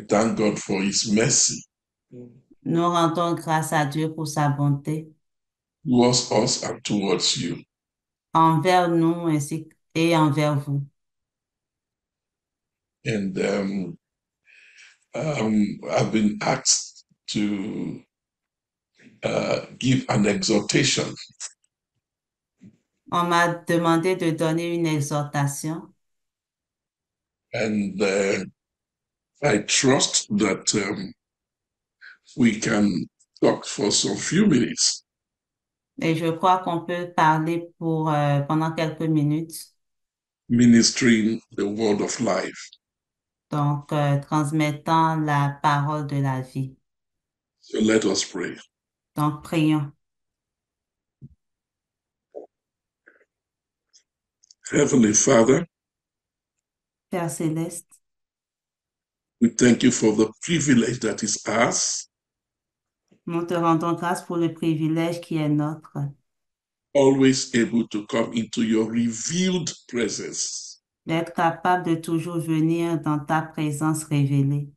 We thank God for His mercy Nous rendons grâce à Dieu pour sa bonté towards us and towards you. envers nous ainsi et envers vous. And I've been asked to give an exhortation. On m'a demandé de donner une exhortation And I trust that we can talk for some few minutes, et je crois qu'on peut parler pendant quelques minutes, ministering the word of life. donc transmettant la parole de la vie. So let us pray. Donc prions. Heavenly Father, Père céleste, we thank you for the privilege that is ours, nous te rendons grâce pour le privilège qui est notre, always able to come into your revealed presence. d'être capable de toujours venir dans ta présence révélée.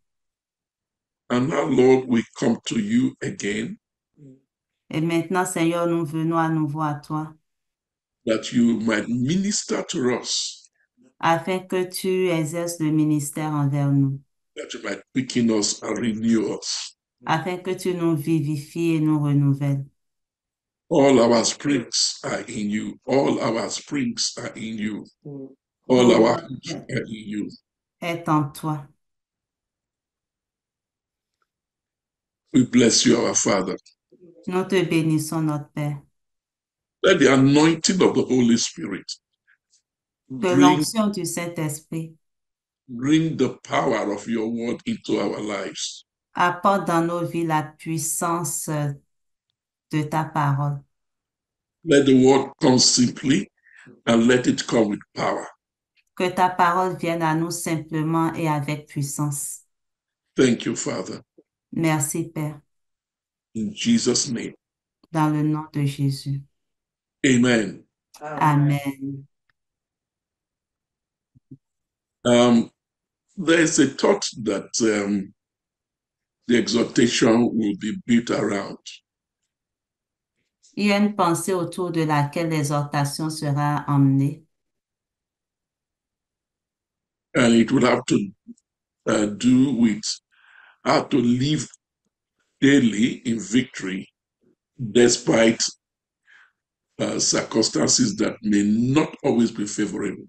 And now, Lord, we come to you again Et maintenant, Seigneur, nous venons à nouveau à toi, that you might minister to us, afin que tu exerces le ministère envers nous, that you might quicken us and renew us. afin que tu nous vivifies et nous renouvelles. All our springs are in you. All our springs are in you. All Tout our hopes are in you. est en toi. We bless you, our Father. Nous te bénissons, notre Père. Let the anointing of the Holy Spirit Que bring, l'onction du Saint-Esprit bring the power of your word into our lives. apporte dans nos vies la puissance de ta parole. Let the word come simply and let it come with power. Que ta parole vienne à nous simplement et avec puissance. Thank you, Father. Merci, Père, In Jesus' name, dans le nom de Jésus. amen. Amen. There's a thought that the exhortation will be built around. Il y a une pensée autour de laquelle l'exhortation sera emmenée. And it will have to do with how to live daily in victory despite circumstances that may not always be favorable.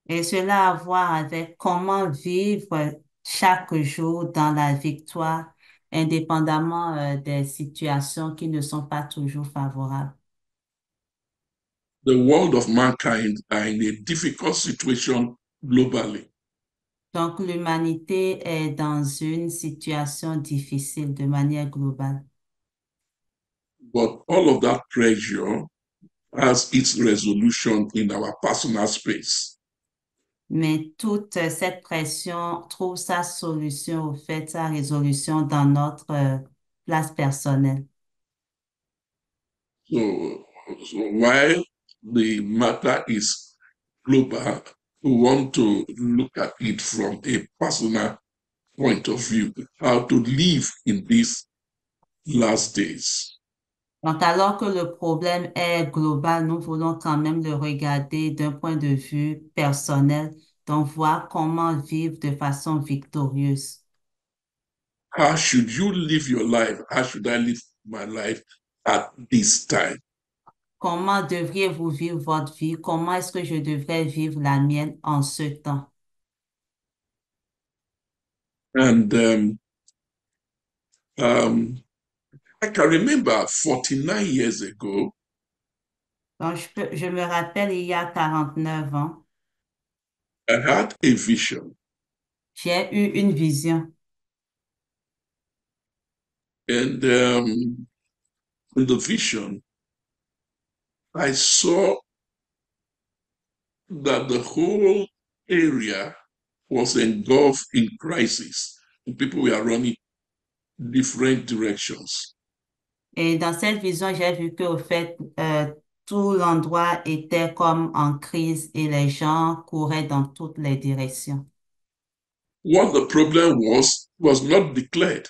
Et cela a à voir avec comment vivre chaque jour dans la victoire, indépendamment des situations qui ne sont pas toujours favorables. The world of mankind are in a difficult situation globally. Donc, l'humanité est dans une situation difficile de manière globale. But all of that pressure has its resolution in our personal space. Mais toute cette pression trouve sa solution, au fait, sa résolution dans notre place personnelle. So while the matter is global, we want to look at it from a personal point of view, how to live in these last days. Donc, alors que le problème est global, nous voulons quand même le regarder d'un point de vue personnel, donc voir comment vivre de façon victorieuse. How should you live your life? How should I live my life at this time? Comment devriez-vous vivre votre vie? Comment est-ce que je devrais vivre la mienne en ce temps? And I can remember 49 years ago, Donc, je me rappelle, il y a 49 ans, I had a vision, j'ai eu une vision. and in the vision, I saw that the whole area was engulfed in crisis. And people were running different directions. Et dans cette vision, j'ai vu que, au fait, tout l'endroit était comme en crise et les gens couraient dans toutes les directions. what the problem was not declared.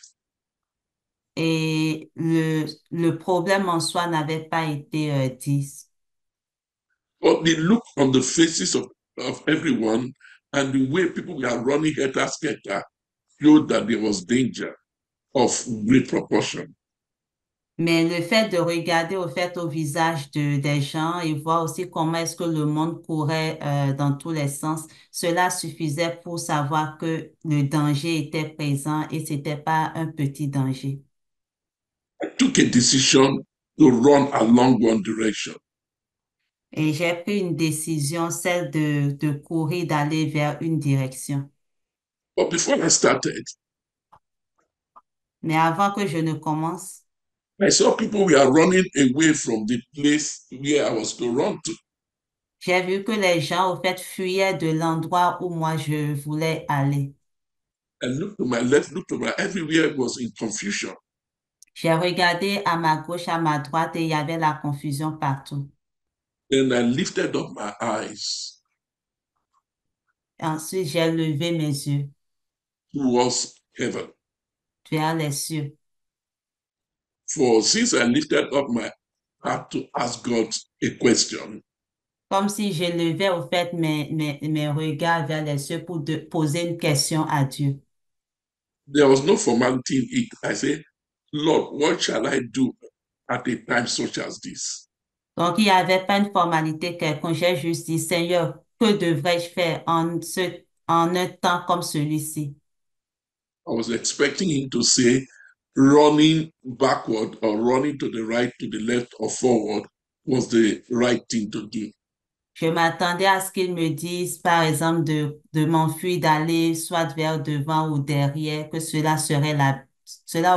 Et le problème en soi n'avait pas été dit. But the look on the faces of everyone and the way people were running helter-skelter showed that there was danger of great proportion. Mais le fait de regarder au fait au visage des gens et voir aussi comment est-ce que le monde courait dans tous les sens, cela suffisait pour savoir que le danger était présent et c'était pas un petit danger. I took a decision to run along one direction. Et j'ai pris une décision, celle de courir, d'aller vers une direction. But before I started, Mais avant que je ne commence, I saw people were running away from the place where I was to run to. j'ai vu que les gens, au fait, fuyaient de l'endroit où moi je voulais aller. I looked to my left, looked to my everywhere was in confusion. J'ai regardé à ma gauche, à ma droite et il y avait la confusion partout. Then I lifted up my eyes Et ensuite, j'ai levé mes yeux towards heaven. vers les cieux. For since I lifted up my heart to ask God a question, Comme si je levais, au fait, mes regards vers les cieux pour poser une question à Dieu. there was no formality in it. I said, Lord, what shall I do at a time such as this? Donc, il n'y avait pas une formalité quelconque. J'ai juste dit, Seigneur, que devrais-je faire en un temps comme celui-ci? I was expecting him to say, running backward or running to the right, to the left, or forward was the right thing to do. Je m'attendais à ce qu'il me dise, par exemple, de m'enfuir, d'aller soit vers devant ou derrière, que cela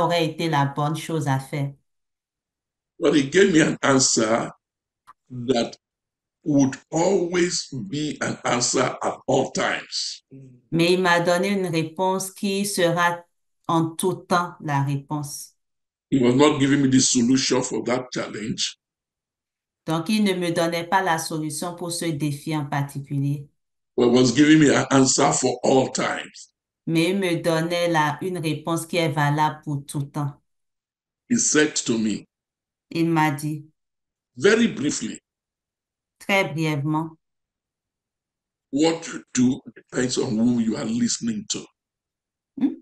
aurait été la bonne chose à faire. But he gave me an answer that would always be an answer at all times. Mais il m'a donné une réponse qui sera en tout temps la réponse. He was not giving me the solution for that challenge, Donc, il ne me donnait pas la solution pour ce défi en particulier, but was giving me an answer for all times. mais il me donnait une réponse qui est valable pour tout temps. He said to me, Il m'a dit, very briefly, très brièvement, what you do depends on whom you are listening to. hmm,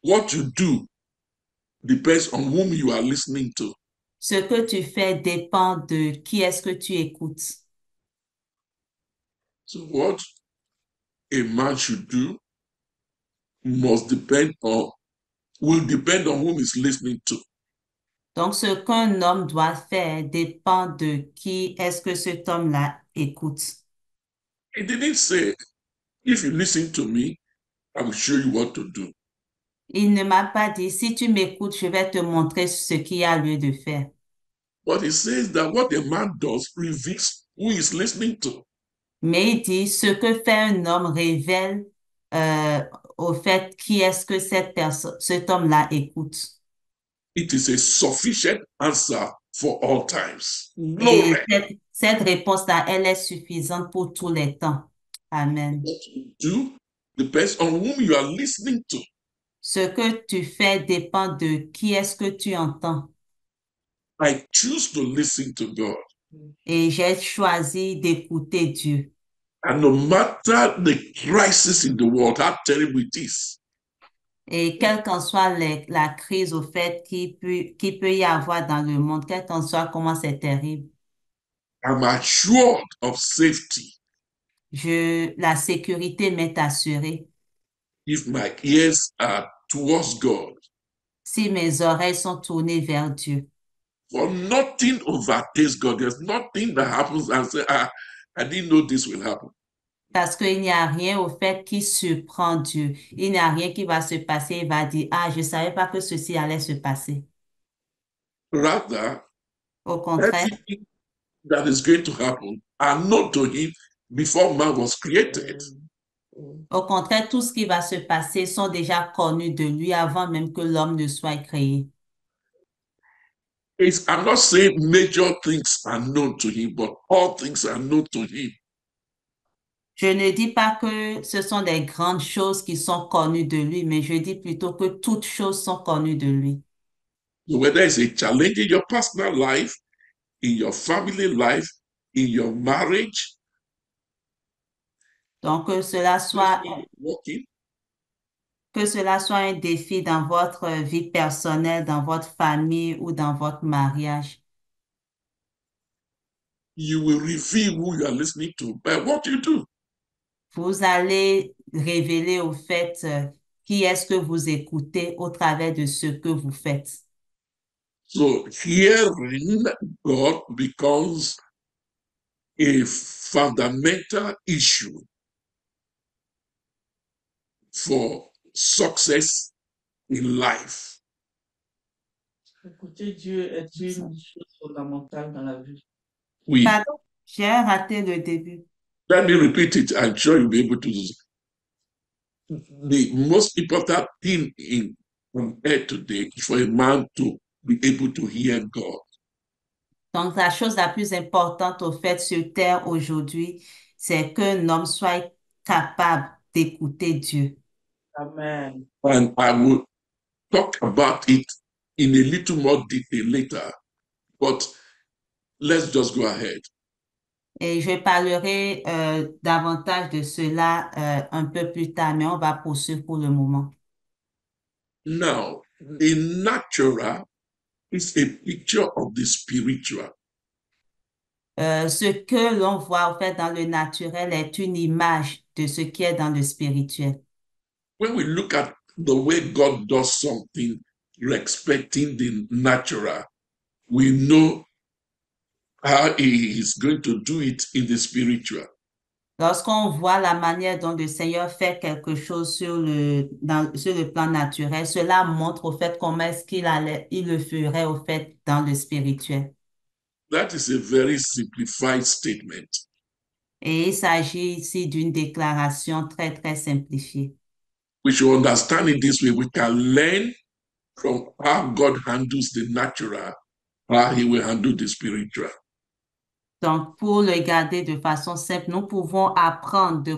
What you do depends on whom you are listening to. ce que tu fais dépend de qui est-ce que tu écoutes. So, what a man should do must depend on, will depend on whom he's listening to. Donc, ce qu'un homme doit faire dépend de qui est-ce que cet homme-là écoute. He didn't say, if you listen to me, I will show you what to do. Il ne m'a pas dit, si tu m'écoutes, je vais te montrer ce qu'il y a lieu de faire. But he says that what a man does reveals who he's listening to. Mais il dit, ce que fait un homme révèle euh, au fait qui est-ce que cet homme-là écoute. It is a sufficient answer for all times. No Et less. cette réponse-là, elle est suffisante pour tous les temps. Amen. What you do depends on whom you are listening to. Ce que tu fais dépend de qui est-ce que tu entends. I choose to listen to God. Et j'ai choisi d'écouter Dieu. And no matter the crisis in the world, how terrible it is, Et quelle qu'en soit la crise au fait qui peut y avoir dans le monde, quelle qu'en soit comment c'est terrible, I'm assured of safety la sécurité m'est assurée. if my ears are towards God. Si mes oreilles sont tournées vers Dieu. For nothing overtakes God. There's nothing that happens and say, I didn't know this will happen. Parce qu'il n'y a rien au fait qui surprend Dieu. Il n'y a rien qui va se passer. Il va dire, ah, je ne savais pas que ceci allait se passer. Rather, Au contraire, everything that is going to happen are known to him before man was created. tout ce qui va se passer sont déjà connus de lui avant même que l'homme ne soit créé. I'm not saying major things are known to him, but all things are known to him. Je ne dis pas que ce sont des grandes choses qui sont connues de lui, mais je dis plutôt que toutes choses sont connues de lui. So whether it's a challenge in your personal life, in your family life, in your marriage, Donc, working, que cela soit un défi dans votre vie personnelle, dans votre famille ou dans votre mariage. you will reveal who you are listening to by what you do. Vous allez révéler au fait qui est-ce que vous écoutez au travers de ce que vous faites. So hearing God becomes a fundamental issue for success in life. Écouter Dieu est une chose fondamentale dans la vie. We Pardon, j'ai raté le début. Let me repeat it. I'm sure you'll be able to. The most important thing on earth today is for a man to be able to hear God. Donc, la chose la plus importante au fait sur terre aujourd'hui, c'est qu'un homme soit capable d'écouter Dieu. Amen. And I will talk about it in a little more detail later, but let's just go ahead. Et je parlerai davantage de cela un peu plus tard, mais on va poursuivre pour le moment. Now, the natural is a picture of the spiritual. Ce que l'on voit en fait dans le naturel est une image de ce qui est dans le spirituel. When we look at the way God does something, respecting the natural, we know how He is going to do it in the spiritual. Lorsqu'on voit la manière dont le Seigneur fait quelque chose sur le plan naturel, cela montre au fait comment est-ce il le ferait au fait dans le spirituel. That is a very simplified statement. Et il s'agit ici d'une déclaration très, très simplifiée. We should understand it this way. We can learn from how God handles the natural, how He will handle the spiritual. Donc, pour le garder de façon simple, nous pouvons apprendre de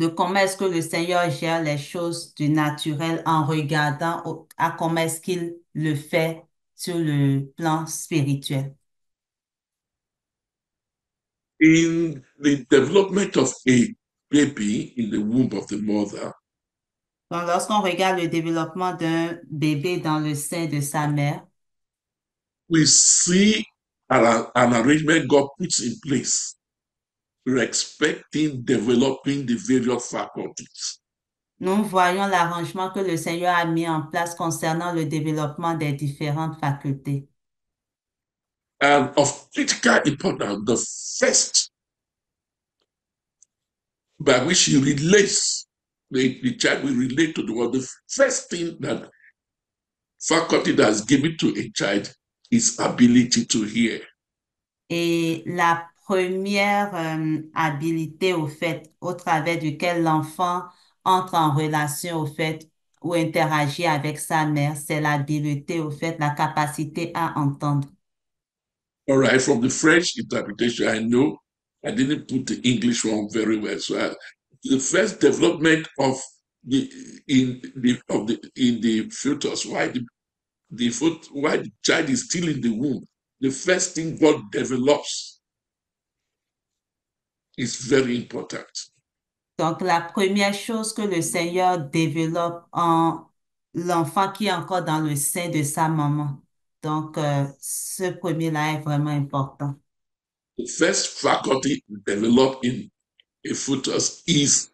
comment est-ce que le Seigneur gère les choses du naturel en regardant à comment est-ce qu'il le fait sur le plan spirituel. In the development of a baby in the womb of the mother, Donc, lorsqu'on regarde le développement d'un bébé dans le sein de sa mère, we see an arrangement God puts in place, respecting developing the various faculties. nous voyons l'arrangement que le Seigneur a mis en place concernant le développement des différentes facultés. And of critical importance, the first by which he relates, the child will relate to the world. The first thing that faculty that is given to a child is ability to hear. Et la première habilité au fait, au travers duquel l'enfant entre en relation au fait ou interagit avec sa mère, c'est l'habileté au fait, la capacité à entendre. All right, from the French interpretation, I know I didn't put the English one very well. So the first development of the in the fetus, why the child is still in the womb, the first thing God develops is very important. Donc, la première chose que le Seigneur développe en l'enfant qui est encore dans le sein de sa maman. Donc, ce premier-là est vraiment important. The first faculty developed in a fetus is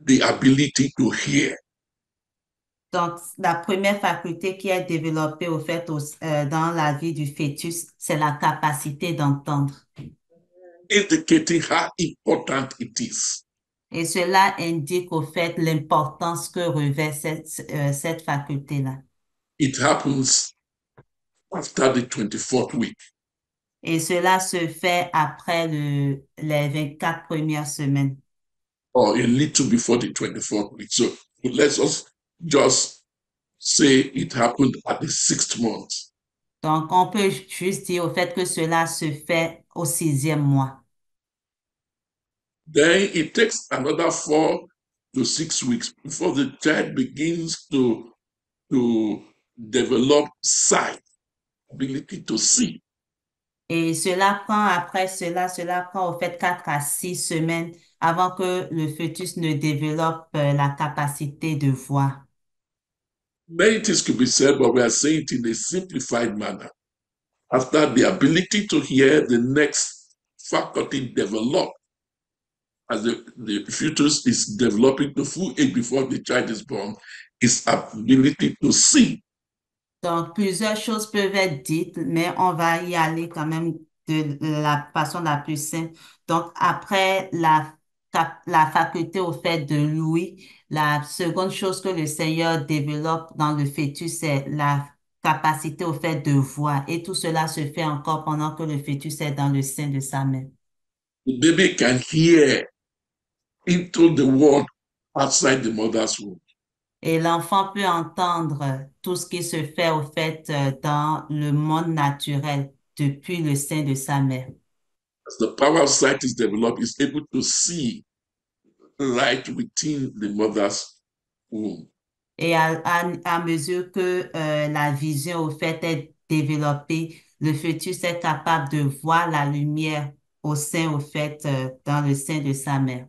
the ability to hear. Donc, la première faculté qui est développée au fait dans la vie du fœtus, c'est la capacité d'entendre. Indicating how important it is. Et cela indique au fait l'importance que revêt cette faculté-là. It happens after the 24th week. Et cela se fait après les 24 premières semaines. Or a little before the 24th week. So let's just say it happened at the 6th month. Donc, on peut juste dire au fait que cela se fait au 6e mois. Then it takes another 4 to 6 weeks before the child begins to develop sight, ability to see. Et cela prend, après cela prend au fait 4 à 6 semaines avant que le fœtus ne développe la capacité de voir. Many things could be said, but we are saying it in a simplified manner. After the ability to hear, the next faculty developed as the fetus is developing to full age before the child is born is ability to see. Donc, plusieurs choses peuvent être dites, mais on va y aller quand même de la façon la plus simple. Donc, après la faculté au fait de l'ouïe, la seconde chose que le Seigneur développe dans le fœtus, c'est la capacité au fait de voir. Et tout cela se fait encore pendant que le fœtus est dans le sein de sa mère. The baby can hear into the world outside the mother's womb. Et l'enfant peut entendre tout ce qui se fait au fait dans le monde naturel depuis le sein de sa mère. As the power of sight is developed, is able to see right within the mother's womb. Et à mesure que la vision au fait est développée, le fœtus est capable de voir la lumière au sein au fait dans le sein de sa mère.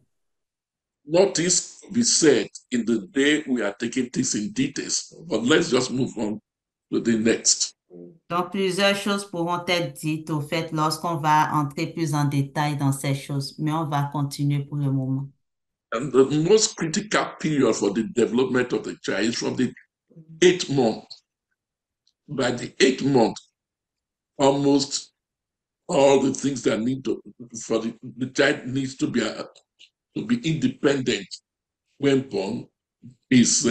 Notice be said in the day we are taking things in details, but let's just move on to the next. Donc, plusieurs choses pourront être dites au fait lorsqu'on va entrer plus en détail dans ces choses, mais on va continuer pour le moment. And the most critical period for the development of the child is from the 8th month. By the 8th month, almost all the things that need to for the child needs to be independent when born is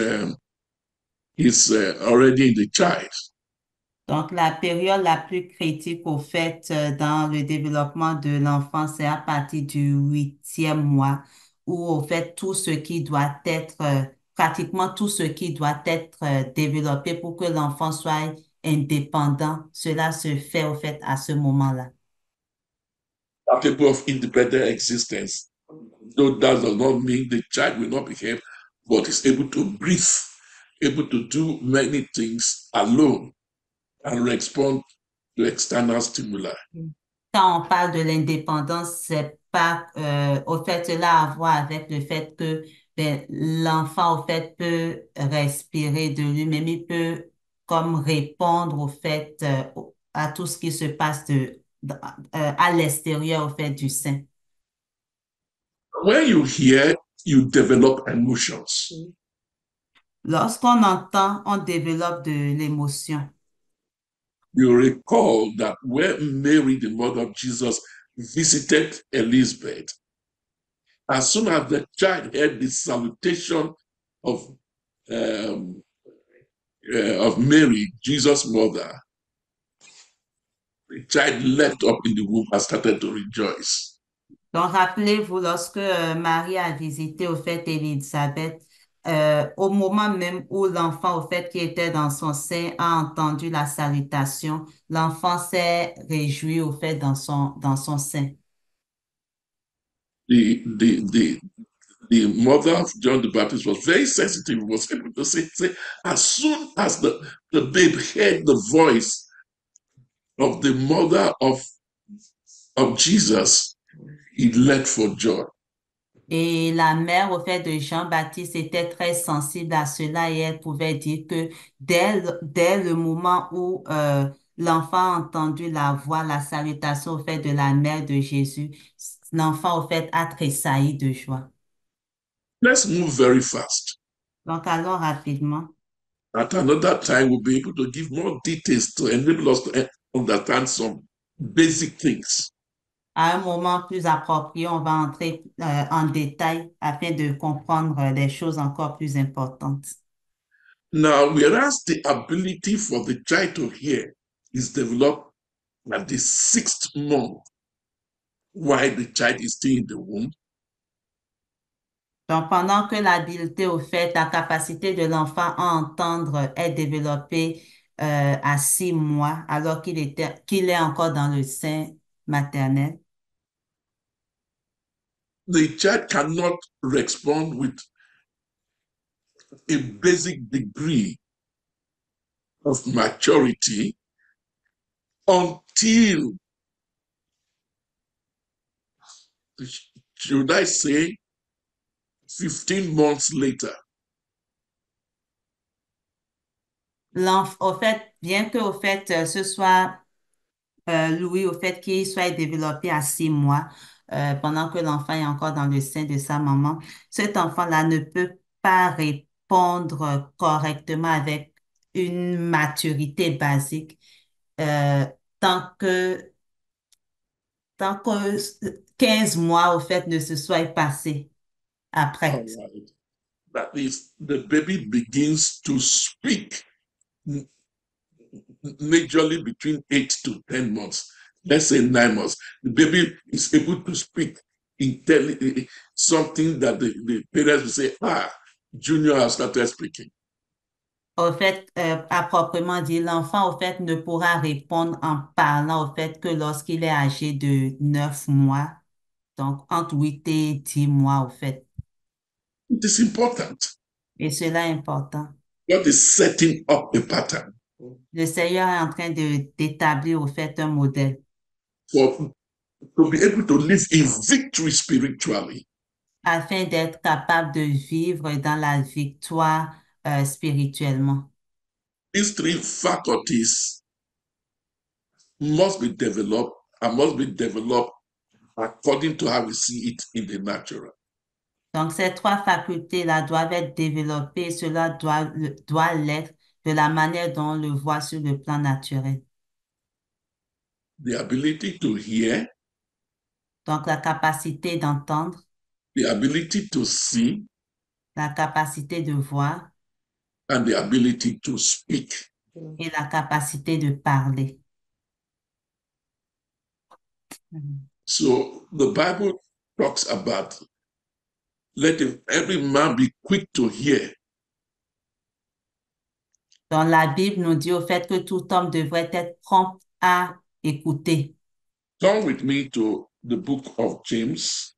already in the child. Donc, la période la plus critique au fait dans le développement de l'enfant, c'est à partir du 8e mois, où au fait tout ce qui doit être, pratiquement tout ce qui doit être développé pour que l'enfant soit indépendant, cela se fait au fait à ce moment-là. Capable of independent existence. Though that does not mean the child will not behave, but is able to breathe, able to do many things alone and respond to external stimuli. Quand on parle de l'indépendance, c'est pas au fait cela a à voir avec le fait que ben, l'enfant au fait peut respirer de lui-même, il peut comme répondre au fait à tout ce qui se passe à l'extérieur au fait du sein. When you hear, you develop emotions. Lorsqu'on entend, on développe de l'émotion. You recall that when Mary, the mother of Jesus, visited Elizabeth, as soon as the child heard the salutation of Mary, Jesus' mother, the child leapt up in the womb and started to rejoice. Donc, rappelez-vous, lorsque Marie a visité au fait Élisabeth, au moment même où l'enfant au fait qui était dans son sein a entendu la salutation, l'enfant s'est réjoui au fait dans son sein. The mother of John the Baptist was very sensitive, was able to say as soon as the babe heard the voice of the mother of Jesus, he leapt for joy. Et la mère, au fait, de Jean-Baptiste était très sensible à cela et elle pouvait dire que dès le moment où l'enfant a entendu la voix, la salutation, au fait, de la mère de Jésus, l'enfant, au fait, a tressailli de joie. Let's move very fast. Donc, allons rapidement. At another time, we'll be able to give more details to enable us to understand some basic things. À un moment plus approprié, on va entrer en détail afin de comprendre des choses encore plus importantes. Now, whereas the ability for the child to hear is developed at the 6th month, while the child is still in the womb, Donc, pendant que l'habileté au fait, la capacité de l'enfant à entendre est développée à 6 mois, alors qu'il est encore dans le sein maternelle, the child cannot respond with a basic degree of maturity until, should I say, 15 months later. Au fait, bien que au fait, ce soit Louis, au fait qu'il soit développé à 6 mois, pendant que l'enfant est encore dans le sein de sa maman, cet enfant-là ne peut pas répondre correctement avec une maturité basique euh, tant que, tant que 15 mois, au fait, ne se soient passés après. All right. That is, the baby begins to speak majorly between 8 to 10 months. Let's say 9 months. The baby is able to speak something that the parents will say, Junior has started speaking. Au fait, à proprement dit, l'enfant, au fait, ne pourra répondre en parlant, au fait, que lorsqu'il est âgé de 9 mois, donc entre 8 et 10 mois, au fait. It is important. Et cela est important. God is setting up a pattern Le Seigneur est en train d'établir, au fait, un modèle for to be able to live in victory spiritually. afin d'être capable de vivre dans la victoire spirituellement. These three faculties must be developed and must be developed according to how we see it in the natural. Donc, ces trois facultés-là doivent être développées, cela doit l'être de la manière dont on le voit sur le plan naturel. The ability to hear, Donc, la capacité d'entendre, the ability to see, la capacité de voir and the ability to speak. et la capacité de parler. So the Bible talks about let every man be quick to hear. Donc, la Bible nous dit au fait que tout homme devrait être prompt à écouter. Turn with me to the book of James.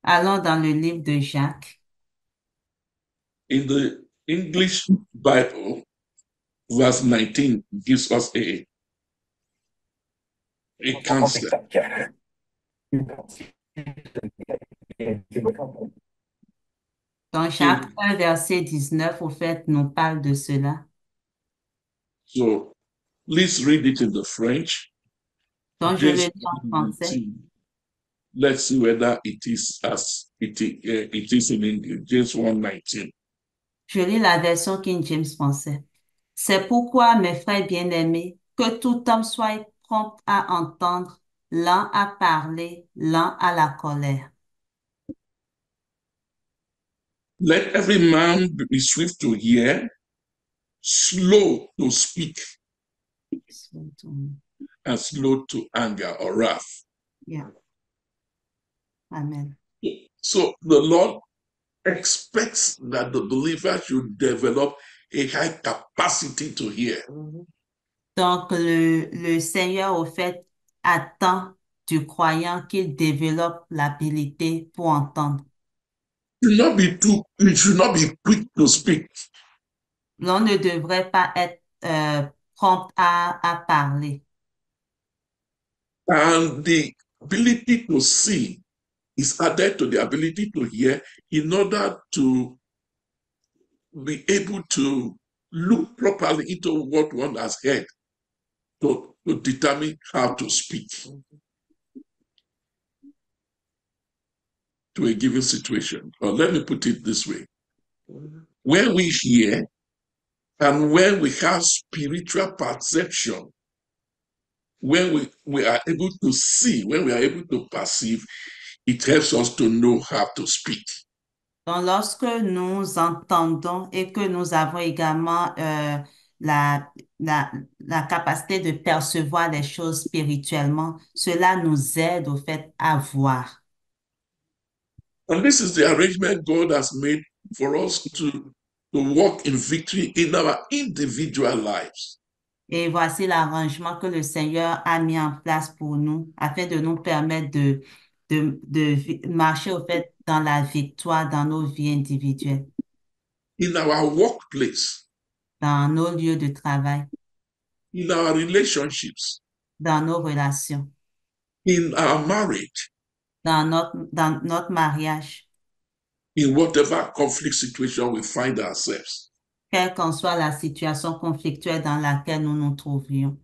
Allons dans le livre de Jacques. In the English Bible, verse 19 gives us a concept. Donc, Jacques 1, verset 19, au fait, nous parle de cela. So please read it in the French. Donc, je le James lis en français. 19. Let's see whether it is as it is in English. James 1:19. Je lis la version King James français. C'est pourquoi, mes frères bien-aimés, que tout homme soit prompt à entendre, lent à parler, lent à la colère. Let every man be swift to hear, slow to speak, and slow to anger or wrath. Yeah. Amen. So the Lord expects that the believer should develop a high capacity to hear. Donc, le Seigneur, au fait, attend du croyant qu'il développe l'habilité pour entendre. You should not be quick to speak. L'on ne devrait pas être prompt à parler. And the ability to see is added to the ability to hear in order to be able to look properly into what one has heard to determine how to speak to a given situation. Or let me put it this way. When we hear and when we have spiritual perception, when we are able to see, when we are able to perceive, it helps us to know how to speak. Donc, lorsque nous entendons et que nous avons également la, la capacité de percevoir les choses spirituellement, cela nous aide au fait à voir. And this is the arrangement God has made for us to walk in victory in our individual lives. Et voici l'arrangement que le Seigneur a mis en place pour nous afin de nous permettre de marcher au fait dans la victoire dans nos vies individuelles, in our workplace, dans nos lieux de travail, in our relationships, dans nos relations, in our marriage, dans notre mariage, in whatever conflict situation we find ourselves. quelle qu'en soit la situation conflictuelle dans laquelle nous nous trouvions.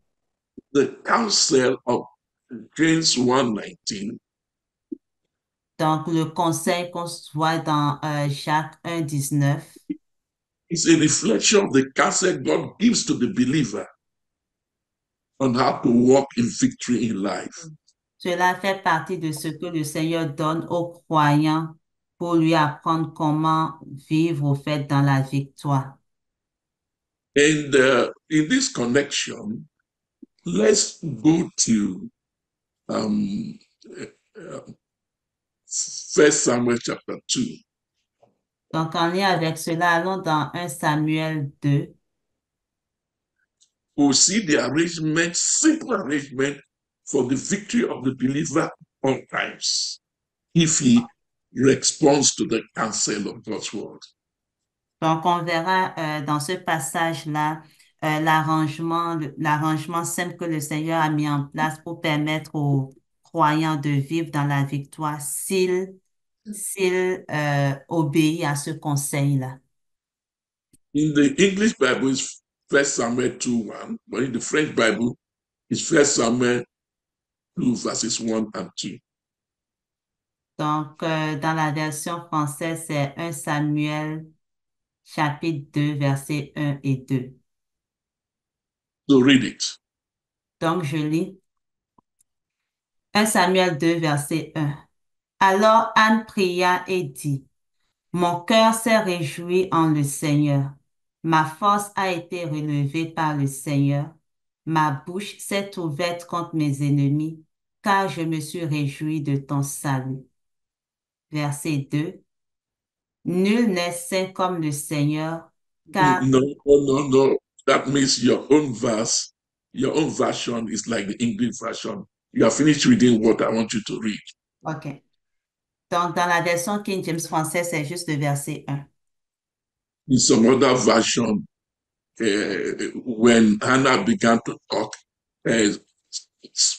The counsel of James 1:19 Donc, le conseil qu'on voit dans Jacques 1,19 is a reflection of the counsel God gives to the believer on how to walk in victory in life. cela fait partie de ce que le Seigneur donne aux croyants pour lui apprendre comment vivre au fait dans la victoire. And in this connection, let's go to 1 Samuel chapter 2. Donc, en lien avec cela, allons dans 1 Samuel 2. We'll see the arrangement, simple arrangement for the victory of the believer all times, if he responds to the counsel of God's word. Donc, on verra dans ce passage-là l'arrangement simple que le Seigneur a mis en place pour permettre aux croyants de vivre dans la victoire s'il obéit à ce conseil-là. In the English Bible, it's 1 Samuel 2:1, but in the French Bible, it's 1 Samuel 2, verses 1 and 2. Donc, dans la version française, c'est 1 Samuel chapitre 2, versets 1 et 2. So read it. Donc, je lis 1 Samuel 2, verset 1. Alors Anne pria et dit, mon cœur s'est réjoui en le Seigneur. Ma force a été relevée par le Seigneur. Ma bouche s'est ouverte contre mes ennemis, car je me suis réjoui de ton salut. Verset 2. Nul n'est saint comme le Seigneur, car... No. That means your own verse, your own version is like the English version. You have finished reading what I want you to read. OK. Donc, dans la version King James française, c'est juste le verset 1. In some other version, when Hannah began to talk,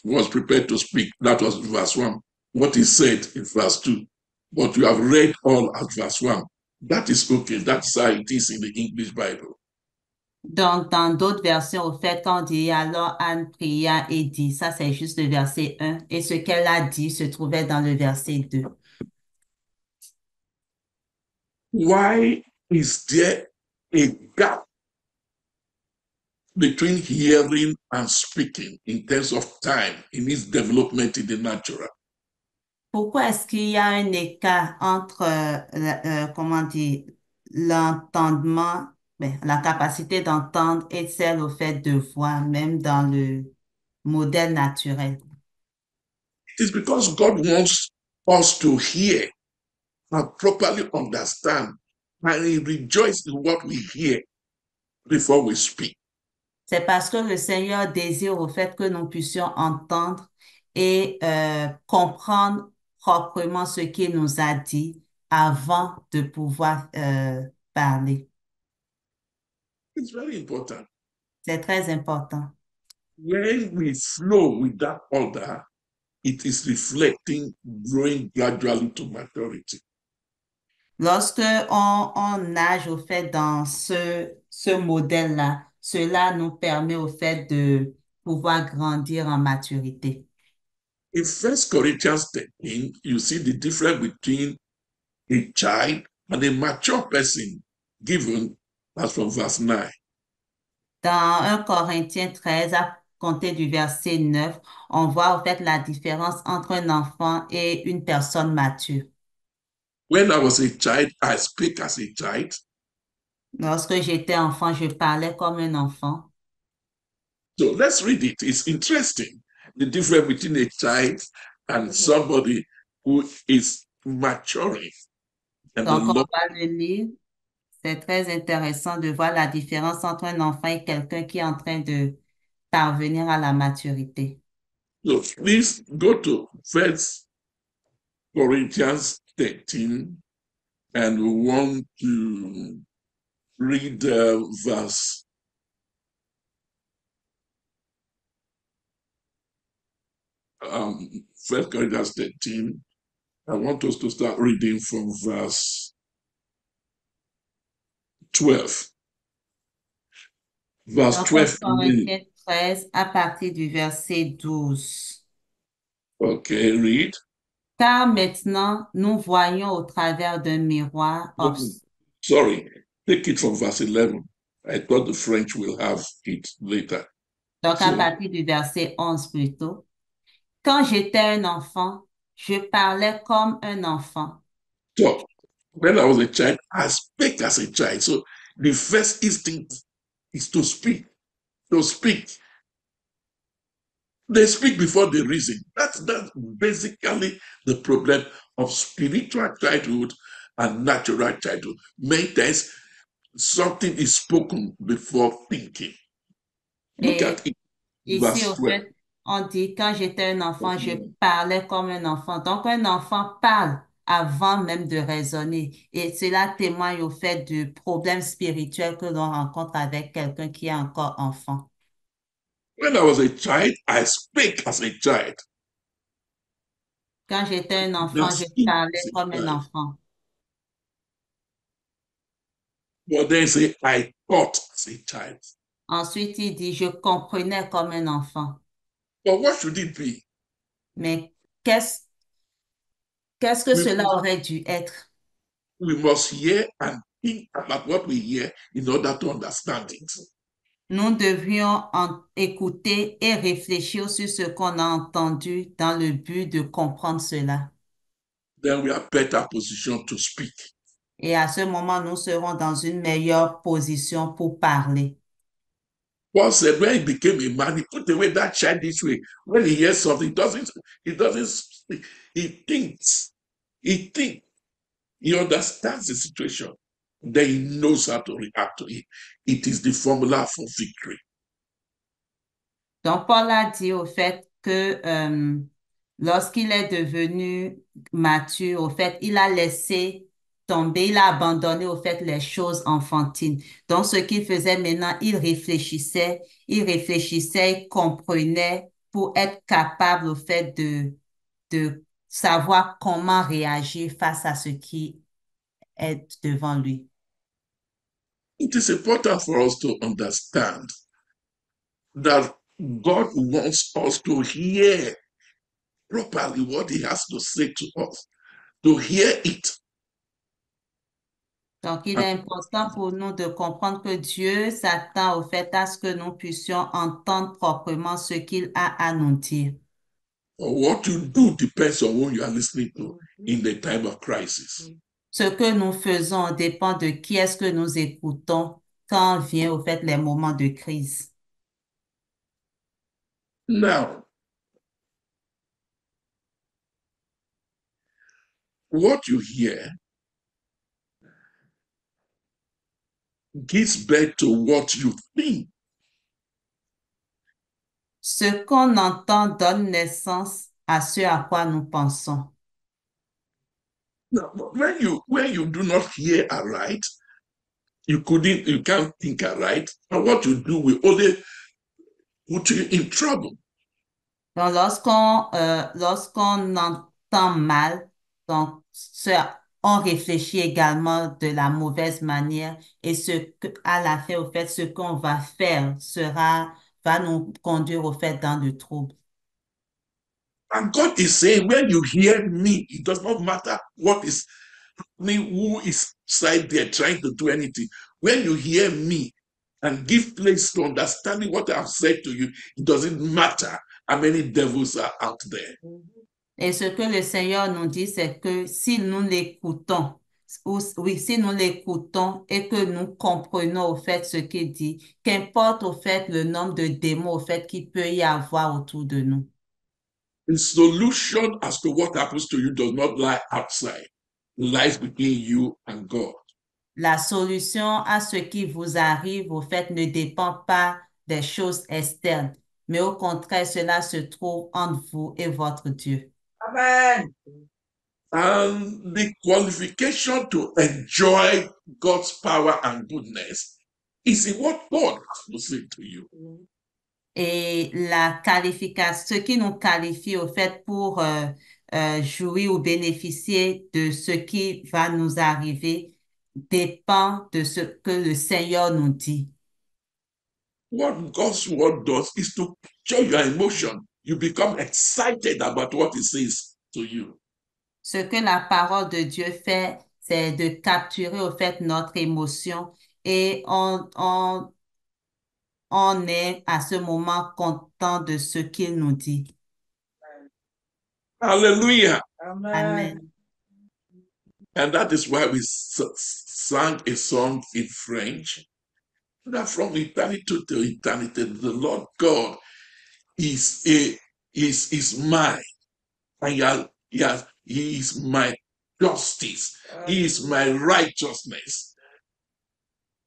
was prepared to speak, that was verse 1. What he said in verse 2. But you have read all at verse 1. That is okay. That's how it is in the English Bible. Donc, dans d'autres versions, au fait, quand on dit alors Anne pria et dit, ça c'est juste le verset 1. Et ce qu'elle a dit se trouvait dans le verset 2. Why is there a gap between hearing and speaking in terms of time in its development in the natural? Pourquoi est-ce qu'il y a un écart entre, comment dire, l'entendement, la capacité d'entendre et celle au fait de voir, même dans le modèle naturel? It is because God wants us to hear and properly understand, and He rejoices in what we hear before we speak. C'est parce que le Seigneur désire au fait que nous puissions entendre et comprendre proprement ce qu'il nous a dit avant de pouvoir parler. It's very important. C'est très important. When we flow with that order, it is reflecting growing gradually to maturity. Lorsque on nage au fait dans ce modèle-là, cela nous permet au fait de pouvoir grandir en maturité. In 1 Corinthians 13, you see the difference between a child and a mature person given as from verse 9. Dans 1 Corinthiens 13, à compter du verset 9, on voit au fait la différence entre un enfant et une personne mature. When I was a child, I speak as a child. Lorsque j'étais enfant, je parlais comme un enfant. So let's read it. It's interesting. The difference between a child and somebody who is maturing. And Donc, on Lord, va le lire. C'est très intéressant de voir la différence entre un enfant et quelqu'un qui est en train de parvenir à la maturité. So please go to 1 Corinthians 13, and we want to read verse 1 Corinthians 13. I want us to start reading from verse 12. Verse Donc, 12. Corinthiens 13, à partir du verset 12. Okay, read. Car maintenant, nous voyons au travers d'un miroir. Sorry, take it from verse 11. I thought the French will have it later. Donc, à So, partir du verset 11 plutôt. Quand j'étais un enfant, je parlais comme un enfant. so when I was a child, I spake as a child. So the first instinct is to speak. To speak. They speak before they reason. That's basically the problem of spiritual childhood and natural childhood. Many times, something is spoken before thinking. Look Et at it, ici, verse au 12. fait, on dit, quand j'étais un enfant, je parlais comme un enfant. Donc, un enfant parle avant même de raisonner. Et cela témoigne au fait du problème spirituel que l'on rencontre avec quelqu'un qui est encore enfant. When I was a child, I spake as a child. Quand j'étais un enfant, je That's it parlais as a comme un child. enfant. But then say, I thought as a child. Ensuite, il dit, je comprenais comme un enfant. But what should it be? Mais qu'est-ce, qu'est-ce que We, cela aurait dû être? we must hear and think about what we hear in order to understand it. Nous devrions écouter et réfléchir sur ce qu'on a entendu dans le but de comprendre cela. Then we are better positioned to speak. Et à ce moment, nous serons dans une meilleure position pour parler. Paul said when he became a man, he put away that childish way. When he hears something, he doesn't speak. He thinks. He understands the situation. Then he knows how to react to it. It is the formula for victory. Donc, Paul a dit au fait que lorsqu'il est devenu mature, au fait, il a laissé tomber, il a abandonné au fait les choses enfantines. Donc, ce qu'il faisait maintenant, il comprenait pour être capable au fait de savoir comment réagir face à ce qui est devant lui. It is important for us to understand that God wants us to hear properly what he has to say to us, to hear it. Donc, il est important pour nous de comprendre que Dieu s'attend au fait à ce que nous puissions entendre proprement ce qu'il a à nous dire. What you do depends on who you are listening to in the time of crisis. Ce que nous faisons dépend de qui est-ce que nous écoutons quand vient au fait les moments de crise. Now, what you hear gives birth to what you think. Ce qu'on entend donne naissance à ce à quoi nous pensons. Now, when you do not hear aright, you can't think aright, and what you do will only put you in trouble. Donc, lorsqu'on entend mal, donc, on réfléchit également de la mauvaise manière et à la fin, au fait, ce qu'on va faire va nous conduire au fait dans le trouble. And God is saying, when you hear me, it does not matter what is me, who is side there trying to do anything. When you hear me and give place to understanding what I've said to you, it doesn't matter how many devils are out there. Et ce que le Seigneur nous dit, c'est que si nous l'écoutons, oui, si nous l'écoutons et que nous comprenons au fait ce qu'il dit, qu'importe au fait le nombre de démons au fait qu'il peut y avoir autour de nous. The solution as to what happens to you does not lie outside. It lies between you and God. La solution à ce qui vous arrive, au fait, ne dépend pas des choses externes, mais au contraire, cela se trouve entre vous et votre Dieu. Amen. And the qualification to enjoy God's power and goodness is in what God has to say to you. Et la qualification, ce qui nous qualifie au fait pour jouir ou bénéficier de ce qui va nous arriver dépend de ce que le Seigneur nous dit. What God's word does is to show your emotion. You become excited about what He says to you. Ce que la parole de Dieu fait, c'est de capturer au fait notre émotion et on est à ce moment content de ce qu'il nous dit. Hallelujah. Amen. Amen. And that is why we sang a song in French that from eternity to eternity, the Lord God is mine. And he is my justice. He is my righteousness.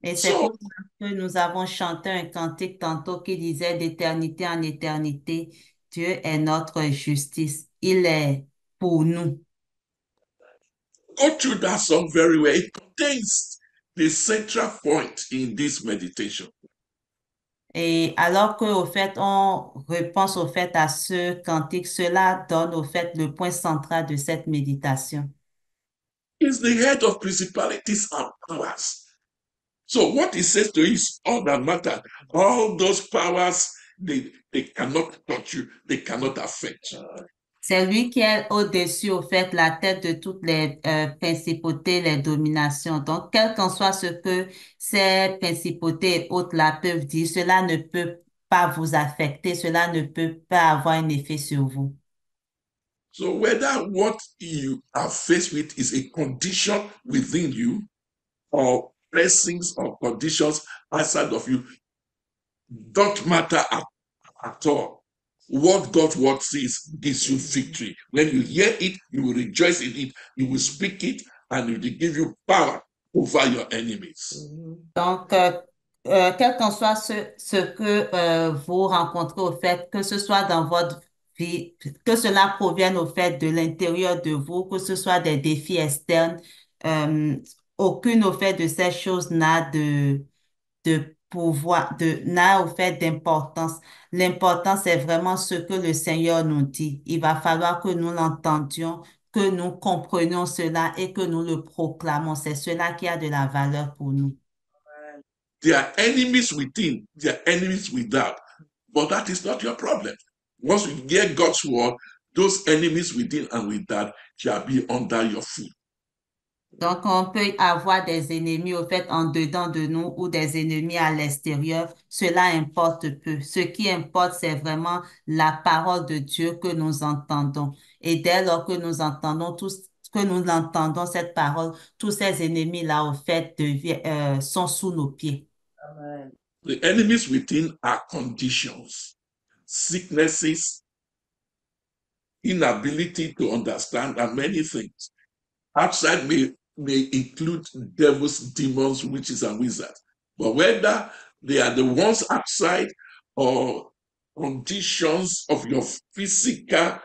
Et c'est So, pour ça que nous avons chanté un cantique tantôt qui disait d'éternité en éternité, Dieu est notre justice. Il est pour nous. go through that song very well. It contains the central point in this meditation. Et alors que, au fait, on repense au fait à ce cantique, cela donne au fait le point central de cette méditation. He's the head of principalities and powers. So what he says to you is all that matters. All those powers, they cannot touch you. They cannot affect you. C'est lui qui est au-dessus, au fait, la tête de toutes les principautés, les dominations. Donc, quel qu'en soit ce que ces principautés et autres-là peuvent dire, cela ne peut pas vous affecter, cela ne peut pas avoir un effet sur vous. So whether what you are faced with is a condition within you or blessings or conditions outside of you, don't matter at all. What God's word says gives you victory. When you hear it, you will rejoice in it, you will speak it, and it will give you power over your enemies. Donc, quel qu'en soit ce que vous rencontrez au fait, que ce soit dans votre vie, que cela provienne au fait de l'intérieur de vous, que ce soit des défis externes, euh, aucune au fait de ces choses de pouvoir, n'a au fait d'importance. L'important, c'est vraiment ce que le Seigneur nous dit. Il va falloir que nous l'entendions, que nous comprenions cela et que nous le proclamons. C'est cela qui a de la valeur pour nous. There are enemies within, there are enemies without, but that is not your problem. Once you hear God's word, those enemies within and without shall be under your feet. Donc, on peut avoir des ennemis au fait en dedans de nous ou des ennemis à l'extérieur. Cela importe peu. Ce qui importe, c'est vraiment la parole de Dieu que nous entendons. Et dès lors que nous entendons cette parole, tous ces ennemis-là, au fait, sont sous nos pieds. Amen. The enemies within are conditions, sicknesses, inability to understand, and many things. Outside may include devils, demons, witches, and wizards. But whether they are the ones outside or conditions of your physical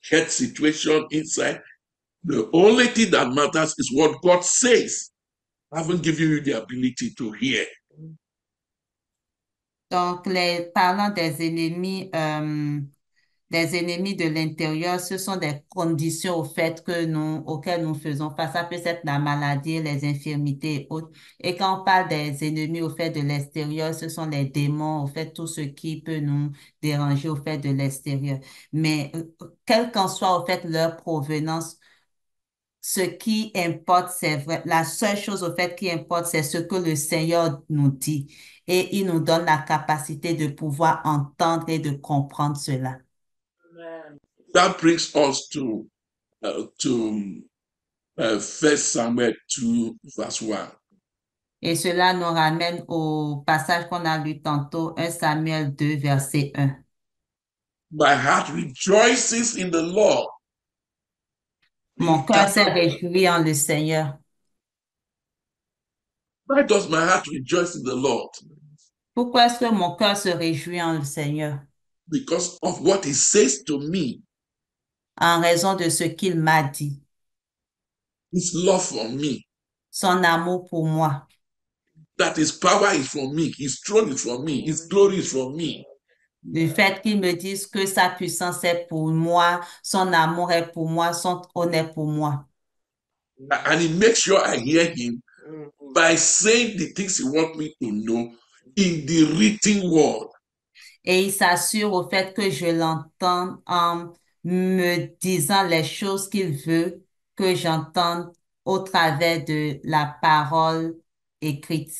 health situation inside, the only thing that matters is what God says. I haven't given you the ability to hear. Donc, parlant des ennemis de l'intérieur, ce sont des conditions au fait auxquelles nous faisons face. Ça peut être la maladie, les infirmités et autres. Et quand on parle des ennemis au fait de l'extérieur, ce sont les démons, au fait, tout ce qui peut nous déranger au fait de l'extérieur. Mais quelle qu'en soit au fait leur provenance, ce qui importe, c'est vrai, la seule chose au fait qui importe, c'est ce que le Seigneur nous dit. Et il nous donne la capacité de pouvoir entendre et de comprendre cela. Amen. That brings us to 1 Samuel 2, verse 1. Et cela nous ramène au passage qu'on a lu tantôt, 1 Samuel 2, verset 1. My heart rejoices in the Lord. Mon cœur s'est réjoui en le Seigneur. Why does my heart rejoice in the Lord? Pourquoi est-ce que mon cœur se réjouit en le Seigneur? Because of what he says to me, En raison de ce qu'il m'a dit, his love for me, son amour pour moi, that his power is for me, his throne is for me, his glory is for me. le fait qu'il me dise que sa puissance est pour moi, son amour est pour moi, son honneur est pour moi. And he makes sure I hear him by saying the things he wants me to know in the written word. Et il s'assure au fait que je l'entende en me disant les choses qu'il veut que j'entende au travers de la parole écrite.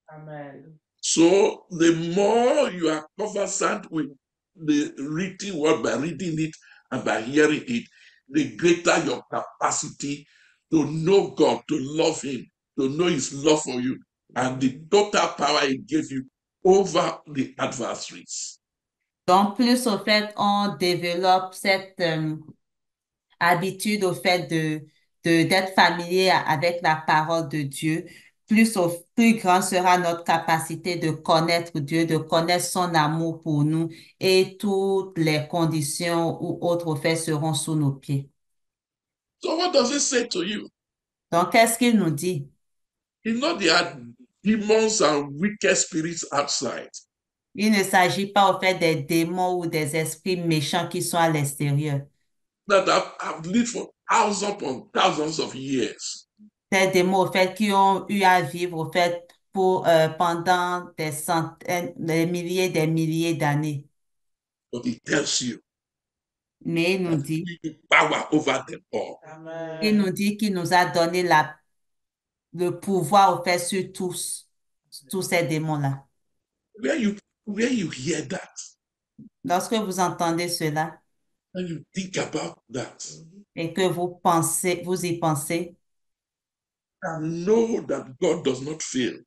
Amen. So the more you are conversant with the written word by reading it and by hearing it, the greater your capacity to know God, to love him, to know his love for you, and the total power he gave you over the adversaries. Donc, plus au fait, on développe cette habitude au fait d'être familier avec la parole de Dieu, plus grand sera notre capacité de connaître Dieu, de connaître son amour pour nous et toutes les conditions ou autres faits seront sous nos pieds. So what does it say to you? Donc, qu'est-ce qu'il nous dit? You know there are demons and wicked spirits outside Il ne s'agit pas au fait des démons ou des esprits méchants qui sont à l'extérieur. that have lived for thousands upon thousands of years. Ces démons au fait qui ont eu à vivre au fait pour pendant des centaines, des milliers d'années. But he tells you Mais il nous that dit, you power over them all. il nous Amen. dit qu'il nous a donné le pouvoir au fait sur tous ces démons-là. Where you hear that Lorsque vous entendez cela and you think about that et que vous y pensez and know that God does not fail,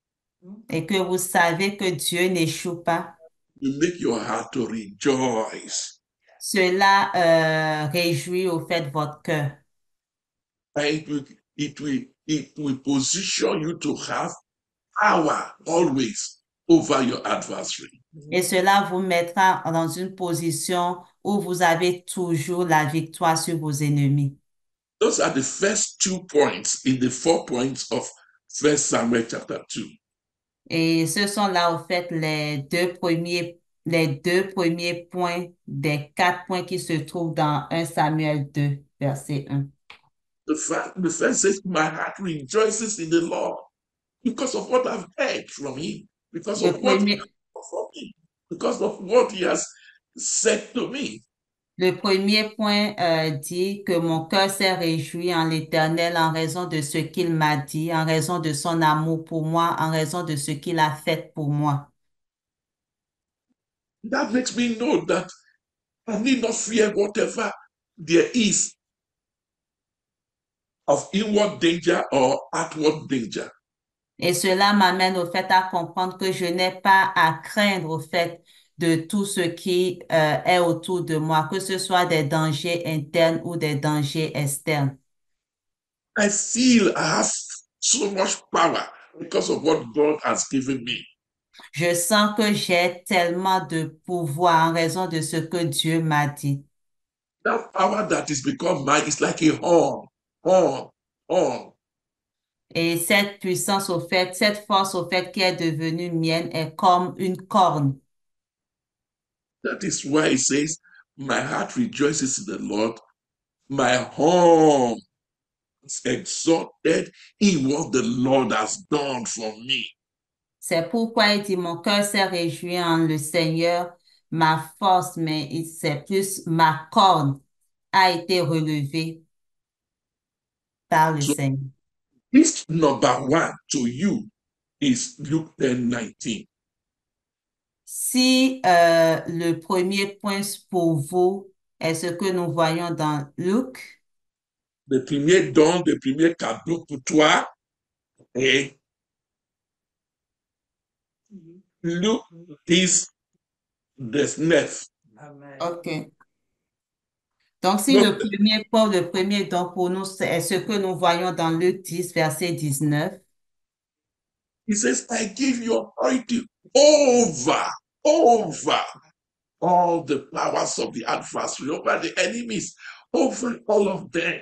et que vous savez que Dieu n'échoue pas, you make your heart to rejoice. cela réjouit au fait votre cœur. And it will position you to have power always over your adversary. Et cela vous mettra dans une position où vous avez toujours la victoire sur vos ennemis. Those are the first 2 points in the 4 points of First Samuel chapter 2. Et ce sont là, au fait, les deux premiers points des 4 points qui se trouvent dans 1 Samuel 2, verset 1. The first says, my heart rejoices in the Lord because of what I've heard from him, because Le of what he premier, has done for me, because of what he has said to me. le premier point dit que mon cœur s'est réjoui en l'Éternel en raison de ce qu'il m'a dit, en raison de son amour pour moi, en raison de ce qu'il a fait pour moi. That makes me know that I need not fear whatever there is of inward danger or outward danger. Et cela m'amène au fait à comprendre que je n'ai pas à craindre au fait de tout ce qui est autour de moi, que ce soit des dangers internes ou des dangers externes. I feel I have so much power because of what God has given me. Je sens que j'ai tellement de pouvoir en raison de ce que Dieu m'a dit. That power that is become mine is like a horn, horn, horn. Et cette puissance au fait, cette force au fait qui est devenue mienne est comme une corne. That is why it says, my heart rejoices in the Lord, my horn is exalted in what the Lord has done for me. C'est pourquoi il dit, mon cœur s'est réjoui en le Seigneur, ma force, mais c'est plus ma corne a été relevée par le So Seigneur. this number 1 to you is Luke 10:19. Si le premier point pour vous est ce que nous voyons dans Luc, Le premier don, le premier cadeau pour toi est Luke 10:19. Amen. ok. Donc, si Donc, le premier point, le premier don pour nous, c'est ce que nous voyons dans Luc 10, verset 19, He says, I give you authority over all the powers of the adversary, over the enemies, over all of them.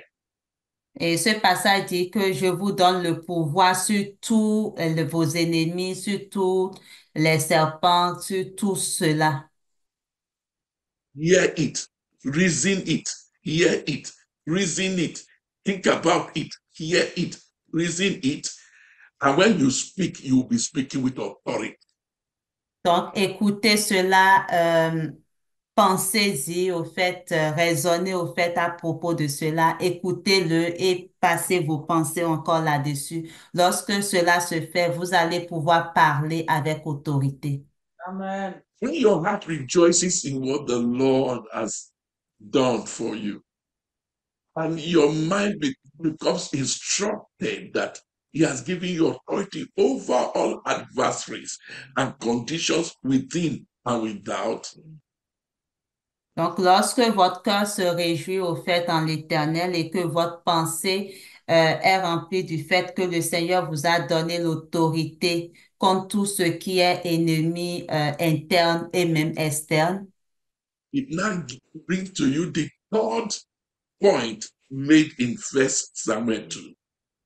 Et ce passage dit que je vous donne le pouvoir sur tous vos ennemis, sur tous les serpents, sur tout cela. Hear it, reason it, hear it, reason it, think about it, hear it, reason it. And when you speak, you will be speaking with authority. Donc, écoutez cela, pensez-y au fait, raisonnez au fait à propos de cela, écoutez-le et passez vos pensées encore là-dessus. Lorsque cela se fait, vous allez pouvoir parler avec autorité. Amen. When your heart rejoices in what the Lord has done for you, and your mind becomes instructed that He has given you authority over all adversaries and conditions within and without. Donc, lorsque votre cœur se réjouit au fait en l'Éternel et que votre pensée est remplie du fait que le Seigneur vous a donné l'autorité contre tout ce qui est ennemi interne et même externe, It now brings to you the third point made in First Samuel 2.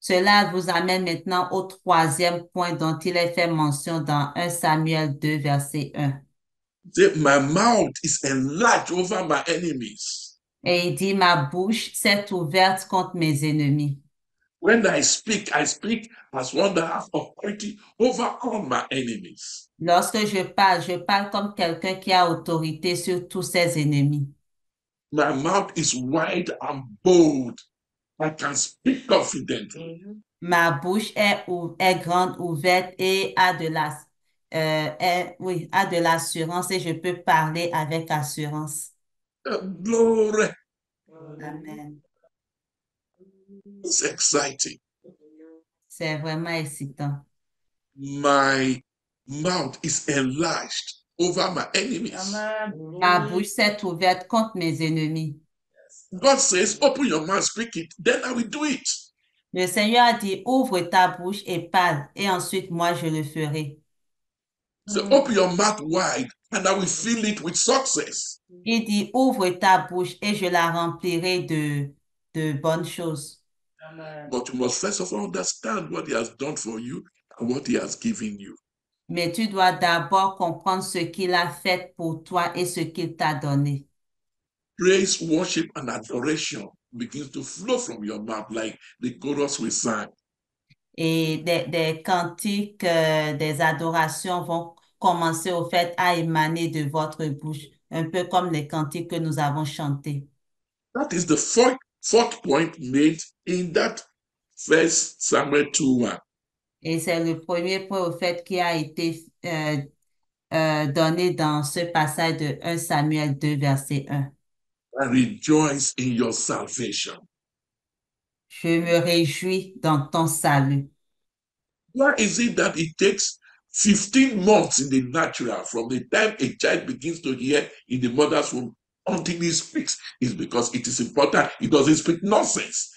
cela vous amène maintenant au troisième point dont il est fait mention dans 1 Samuel 2, verset 1. Say, my mouth is enlarged over my enemies. Et il dit, ma bouche s'est ouverte contre mes ennemis. When I speak as one that has authority over all my enemies. Lorsque je parle comme quelqu'un qui a autorité sur tous ses ennemis. My mouth is wide and bold. I can speak confidently. Ma bouche est grande, ouverte et a de oui, a de l'assurance et je peux parler avec assurance. Glory. Amen. It's exciting. C'est vraiment excitant. My mouth is enlarged over my enemies. Amen. Ma bouche s'est ouverte contre mes ennemis. God says, open your mouth, speak it, then I will do it. Le Seigneur a dit, ouvre ta bouche et parle, et ensuite moi je le ferai. So open your mouth wide and I will fill it with success. Il dit, ouvre ta bouche et je la remplirai de bonnes choses. Amen. But you must first of all understand what He has done for you and what He has given you. Mais tu dois d'abord comprendre ce qu'il a fait pour toi et ce qu'il t'a donné. Praise, worship, and adoration begins to flow from your mouth like the chorus we sang. Et des cantiques, des adorations vont commencer au fait à émaner de votre bouche, un peu comme les cantiques que nous avons chantés. That is the fourth point made in that First Samuel 2:1. Et c'est le premier point au fait qui a été donné dans ce passage de 1 Samuel 2, verset 1. I rejoice in your salvation. Je me réjouis dans ton salut. Why is it that it takes 15 months in the natural from the time a child begins to hear in the mother's womb until he speaks? It's because it is important. He doesn't speak nonsense.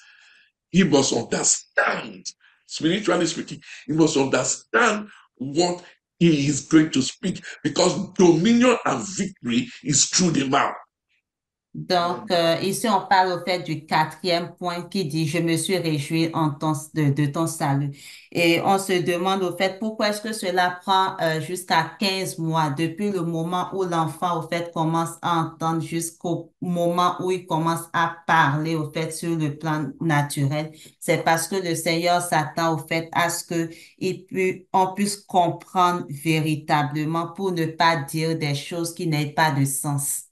He must understand, spiritually speaking, he must understand what he is going to speak because dominion and victory is through the mouth. Donc, ici, on parle au fait du quatrième point qui dit, je me suis réjoui de ton salut. Et on se demande au fait, pourquoi est-ce que cela prend jusqu'à 15 mois, depuis le moment où l'enfant, au fait, commence à entendre jusqu'au moment où il commence à parler, au fait, sur le plan naturel. C'est parce que le Seigneur s'attend, au fait, à ce que on puisse comprendre véritablement pour ne pas dire des choses qui n'aient pas de sens.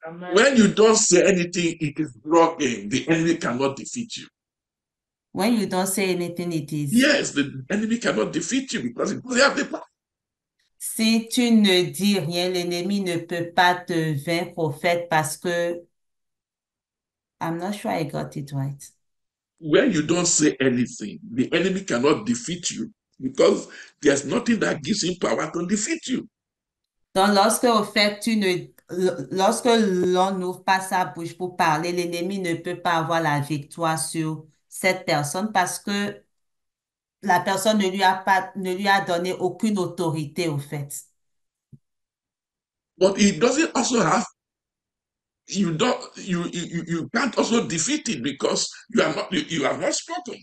Amen. When you don't say anything, it is blocking. The enemy cannot defeat you. When you don't say anything, it is. Yes, the enemy cannot defeat you because it doesn't have the power. Si tu ne dis rien, l'ennemi ne peut pas te vaincre au fait parce que I'm not sure I got it right. When you don't say anything, the enemy cannot defeat you because there's nothing that gives him power to defeat you. Donc, lorsque au fait lorsque l'on n'ouvre pas sa bouche pour parler, l'ennemi ne peut pas avoir la victoire sur cette personne parce que la personne ne lui a donné aucune autorité au fait. But it doesn't also have, you can't also defeat it because you have not spoken.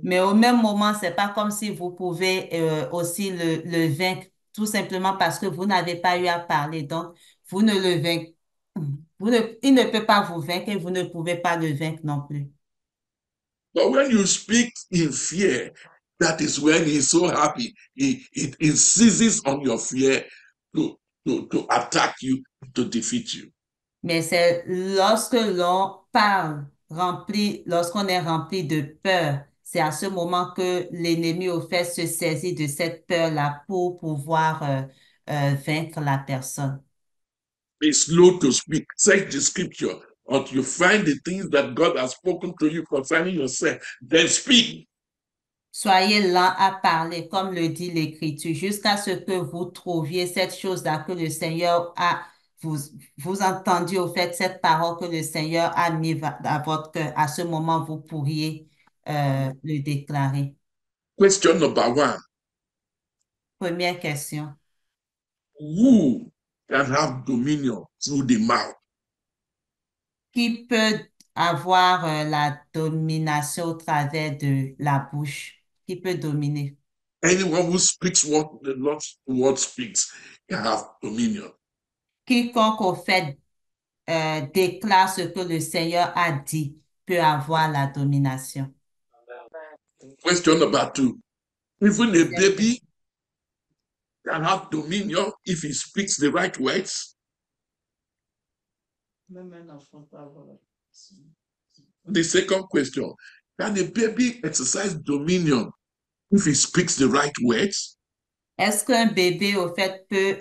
Mais au même moment, c'est pas comme si vous pouvez aussi le vaincre, tout simplement parce que vous n'avez pas eu à parler. Donc, vous ne le vaincre, il ne peut pas vous vaincre et vous ne pouvez pas le vaincre non plus. But when you speak in fear, that is when he's so happy. He seizes on your fear to attack you, to defeat you. Mais c'est lorsque l'on parle lorsqu'on est rempli de peur, c'est à ce moment que l'ennemi au fait se saisit de cette peur-là pour pouvoir vaincre la personne. Be slow to speak. Search the scripture until you find the things that God has spoken to you concerning yourself. Then speak. Soyez lents à parler, comme le dit l'Écriture, jusqu'à ce que vous trouviez cette chose-là que le Seigneur vous, vous entendiez au fait cette parole que le Seigneur a mis à votre cœur. À ce moment, vous pourriez le déclarer. Question number one. Première question. Who can have dominion through the mouth? Qui peut avoir la domination au travers de la bouche? Qui peut dominer? Anyone who speaks what the Lord's word speaks can have dominion. Quiconque au fait déclare ce que le Seigneur a dit peut avoir la domination. Question number two. Even a baby can have dominion if he speaks the right words. The second question. Can a baby exercise dominion if he speaks the right words? Est-ce qu'un bébé, au fait, peut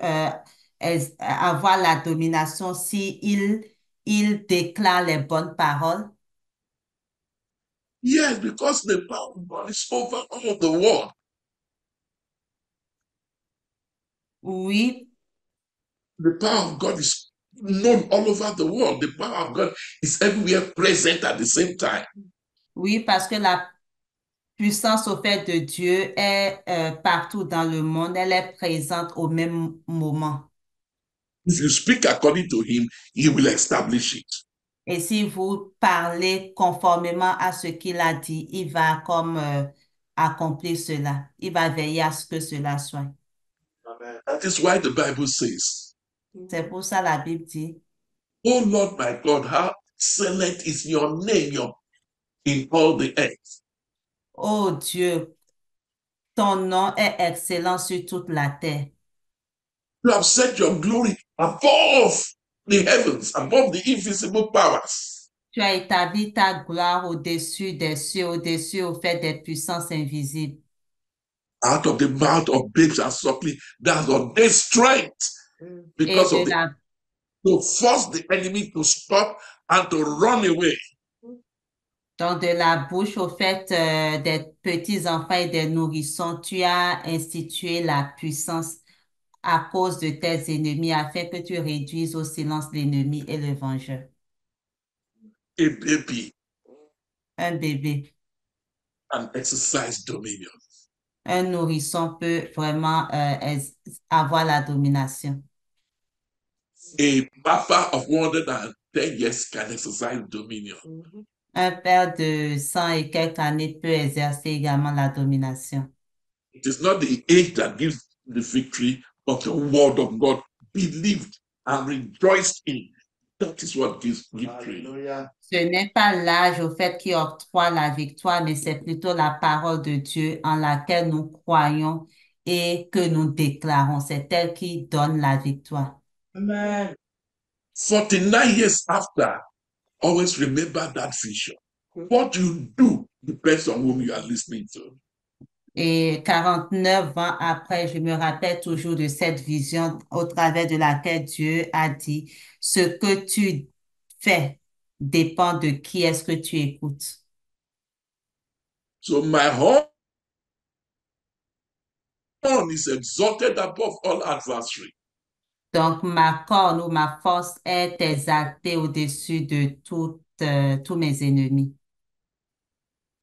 avoir la domination si il déclare les bonnes paroles? Yes, because the power of God is over all the world. Oui, The power of God is known all over the world. The power of God is everywhere present at the same time. oui, parce que la puissance au fait de Dieu est partout dans le monde, elle est présente au même moment. If you speak according to him, he will establish it. Et si vous parlez conformément à ce qu'il a dit, il va comme accomplir cela. Il va veiller à ce que cela soit. That is why the Bible says, C'est pour ça la Bible dit, Oh Lord my God, how excellent is your name in all the earth. oh Dieu, ton nom est excellent sur toute la terre. You have set your glory above the heavens, above the invisible powers. Tu as établi ta gloire au-dessus des cieux, au-dessus au fait des puissances invisibles. Out of the mouth of babes and suckling, that's ordained strength Et because of de la to force the enemy to stop and to run away. Donc, de la bouche au fait des petits enfants et des nourrissons, tu as institué la puissance à cause de tes ennemis afin que tu réduises au silence l'ennemi et le vengeur. A baby Un bébé, can exercise dominion. un nourrisson peut vraiment avoir la domination. A papa of 110 years can exercise dominion. Un père de 100 et quelques années peut exercer également la domination. It is not the age that gives the victory, but the word of God believed and rejoiced in. That is what gives victory. Ce n'est pas l'âge au fait qui octroie la victoire, mais c'est plutôt la parole de Dieu en laquelle nous croyons et que nous déclarons. C'est elle qui donne la victoire. Amen. 49 years after, always remember that vision. What you do depends on whom you are listening to. Et 49 ans après, je me rappelle toujours de cette vision au travers de laquelle Dieu a dit, ce que tu fais dépend de qui est-ce que tu écoutes. So my horn is exalted above all adversary. Donc, ma corne ou ma force est exaltée au-dessus de tous mes ennemis.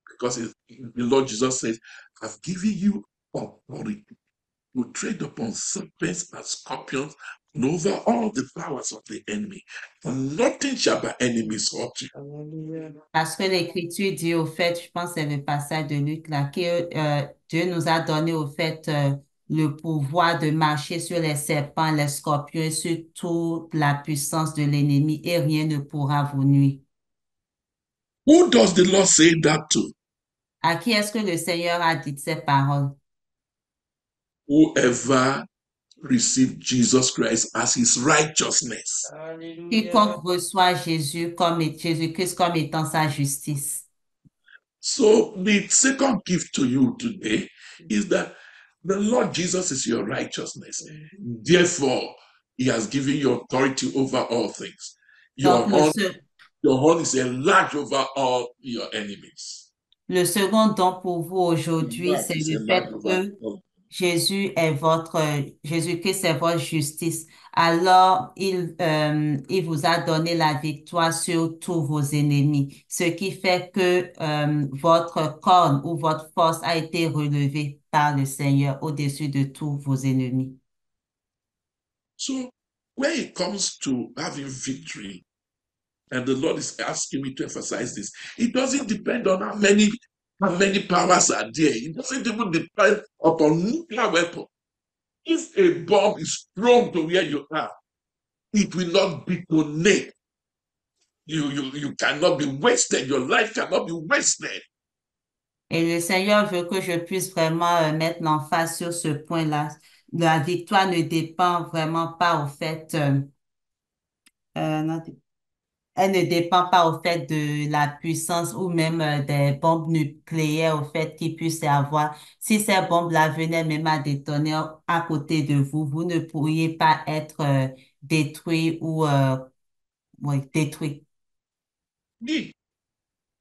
Because the Lord Jesus says, have given you authority to tread upon serpents and scorpions and over all the powers of the enemy. And nothing shall by enemies hurt you. Hallelujah. Parce que l'Écriture dit au fait, je pense que c'est le passage de Luc là, que Dieu nous a donné au fait le pouvoir de marcher sur les serpents, les scorpions, et sur toute la puissance de l'ennemi, et rien ne pourra vous nuire. Who does the Lord say that to? À qui est-ce que le Seigneur a dit ces paroles? Whoever received Jesus Christ as his righteousness. Hallelujah. Quiconque reçoit Jésus-Christ comme étant sa justice. So the second gift to you today is that the Lord Jesus is your righteousness. Therefore, he has given you authority over all things. Your Donc, horn is enlarged over all your enemies. le second don pour vous aujourd'hui, c'est le fait que Jésus-Christ est votre justice. Alors, il vous a donné la victoire sur tous vos ennemis, ce qui fait que votre corne ou votre force a été relevée par le Seigneur au-dessus de tous vos ennemis. So, when it comes to having victory, and the Lord is asking me to emphasize this, it doesn't depend on how many powers are there. It doesn't even depend upon nuclear weapon. If a bomb is thrown to where you are, it will not detonate. You cannot be wasted. Your life cannot be wasted. Et le Seigneur veut que je puisse vraiment mettre l'emphase sur ce point-là. La victoire ne dépend vraiment pas au fait, non, elle ne dépend pas au fait de la puissance ou même des bombes nucléaires, au fait qu'il puisse y avoir. Si ces bombes-là venaient même à détonner à côté de vous, vous ne pourriez pas être détruit ou détruit.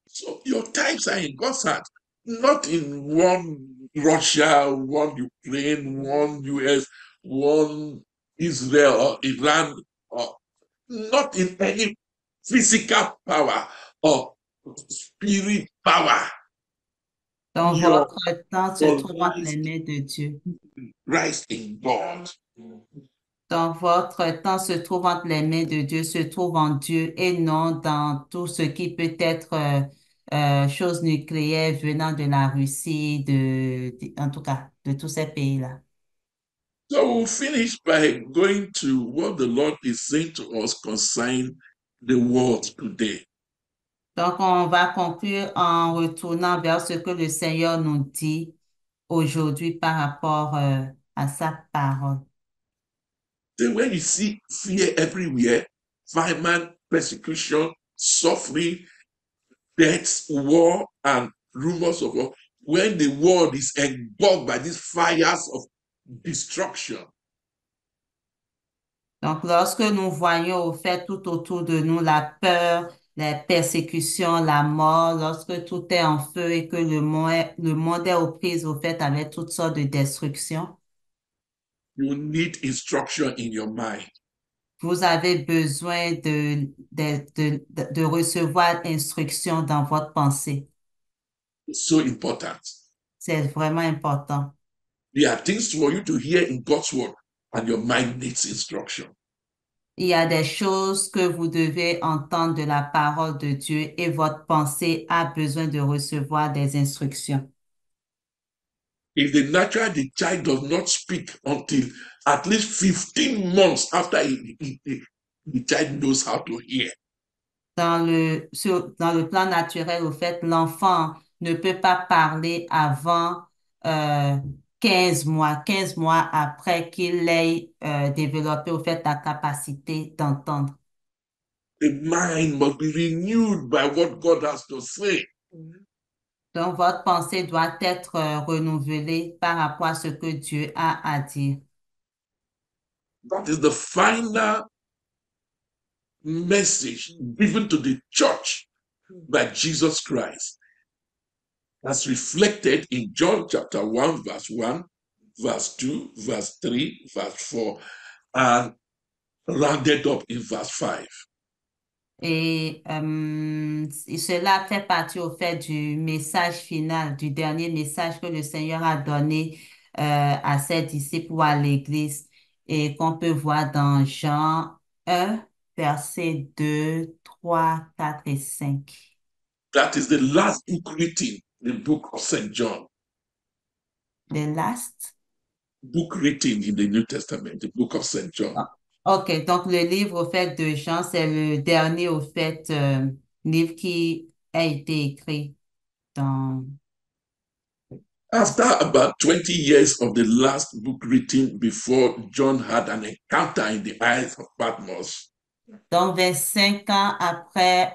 So your times are in God's hand, not in one Russia, one Ukraine, one US, one Israel or Iran, or not in any physical power or spirit power. Donc, Your votre temps se trouve entre les mains de Dieu. Christ in God. Donc, votre temps se trouve entre les mains de Dieu, se trouve en Dieu et non dans tout ce qui peut être chose nucléaire venant de la Russie, en tout cas, de tous ces pays-là. So we'll finish by going to what the Lord is saying to us concerning the world today. Donc, on va conclure en retournant vers ce que le Seigneur nous dit aujourd'hui par rapport à sa parole. So when you see fear everywhere, famine, persecution, suffering, deaths, war, and rumors of war, when the world is engulfed by these fires of destruction, Donc, lorsque nous voyons au fait tout autour de nous la peur, la persécution, la mort, lorsque tout est en feu et que le monde est aux prises au fait avec toutes sortes de destructions, you need instruction in your mind. vous avez besoin de recevoir instruction dans votre pensée. It's so important. C'est vraiment important. There are things for you to hear in God's word, and your mind needs instruction. Il y a des choses que vous devez entendre de la parole de Dieu et votre pensée a besoin de recevoir des instructions. If the child does not speak until at least 15 months after the child knows how to hear. Dans le plan naturel, au fait, l'enfant ne peut pas parler avant 15 mois après qu'il ait développé, au fait, la capacité d'entendre. The mind must be renewed by what God has to say. Donc, votre pensée doit être renouvelée par rapport à ce que Dieu a à dire. That is the final message given to the church by Jesus Christ, as reflected in John chapter 1, verse 1, verse 2, verse 3, verse 4, and rounded up in verse 5. Et cela fait partie au fait du message final, du dernier message que le Seigneur a donné à ses disciples ou à l'Église et qu'on peut voir dans Jean 1, versets 2, 3, 4 et 5. That is the last book written, the book of St. John. The last. Book written in the New Testament, the book of St. John. Ah, OK, donc le livre au fait de Jean, c'est le dernier au fait livre qui a été écrit dans... After about 20 years of the last book written before John had an encounter in the Isles of Patmos, Donc 25 ans après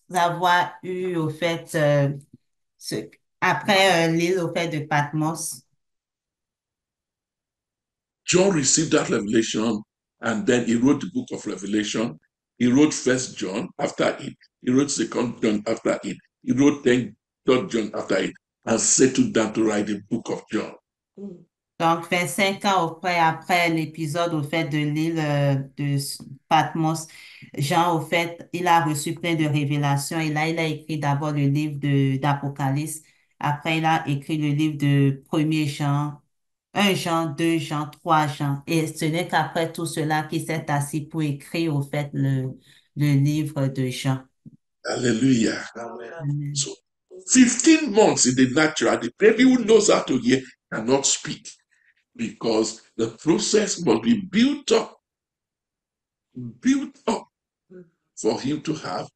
avoir eu au fait, ce, après l'île au fait de Patmos, John received that revelation and then he wrote the book of Revelation. He wrote First John after it. He wrote Second John after it. He wrote then Third John after it and settled down to write the book of John. donc 25 ans après l'épisode au fait de l'île de Patmos, Jean au fait, il a reçu plein de révélations et là il a écrit d'abord le livre d'Apocalypse, après il a écrit le livre de 1er Jean, 1 Jean, 2 Jean, 3 Jean et ce n'est qu'après tout cela qu'il s'est assis pour écrire au fait le livre de Jean. Hallelujah. Amen. So 15 months in the natural, the baby who knows how to hear cannot speak because the process must be built up for him to have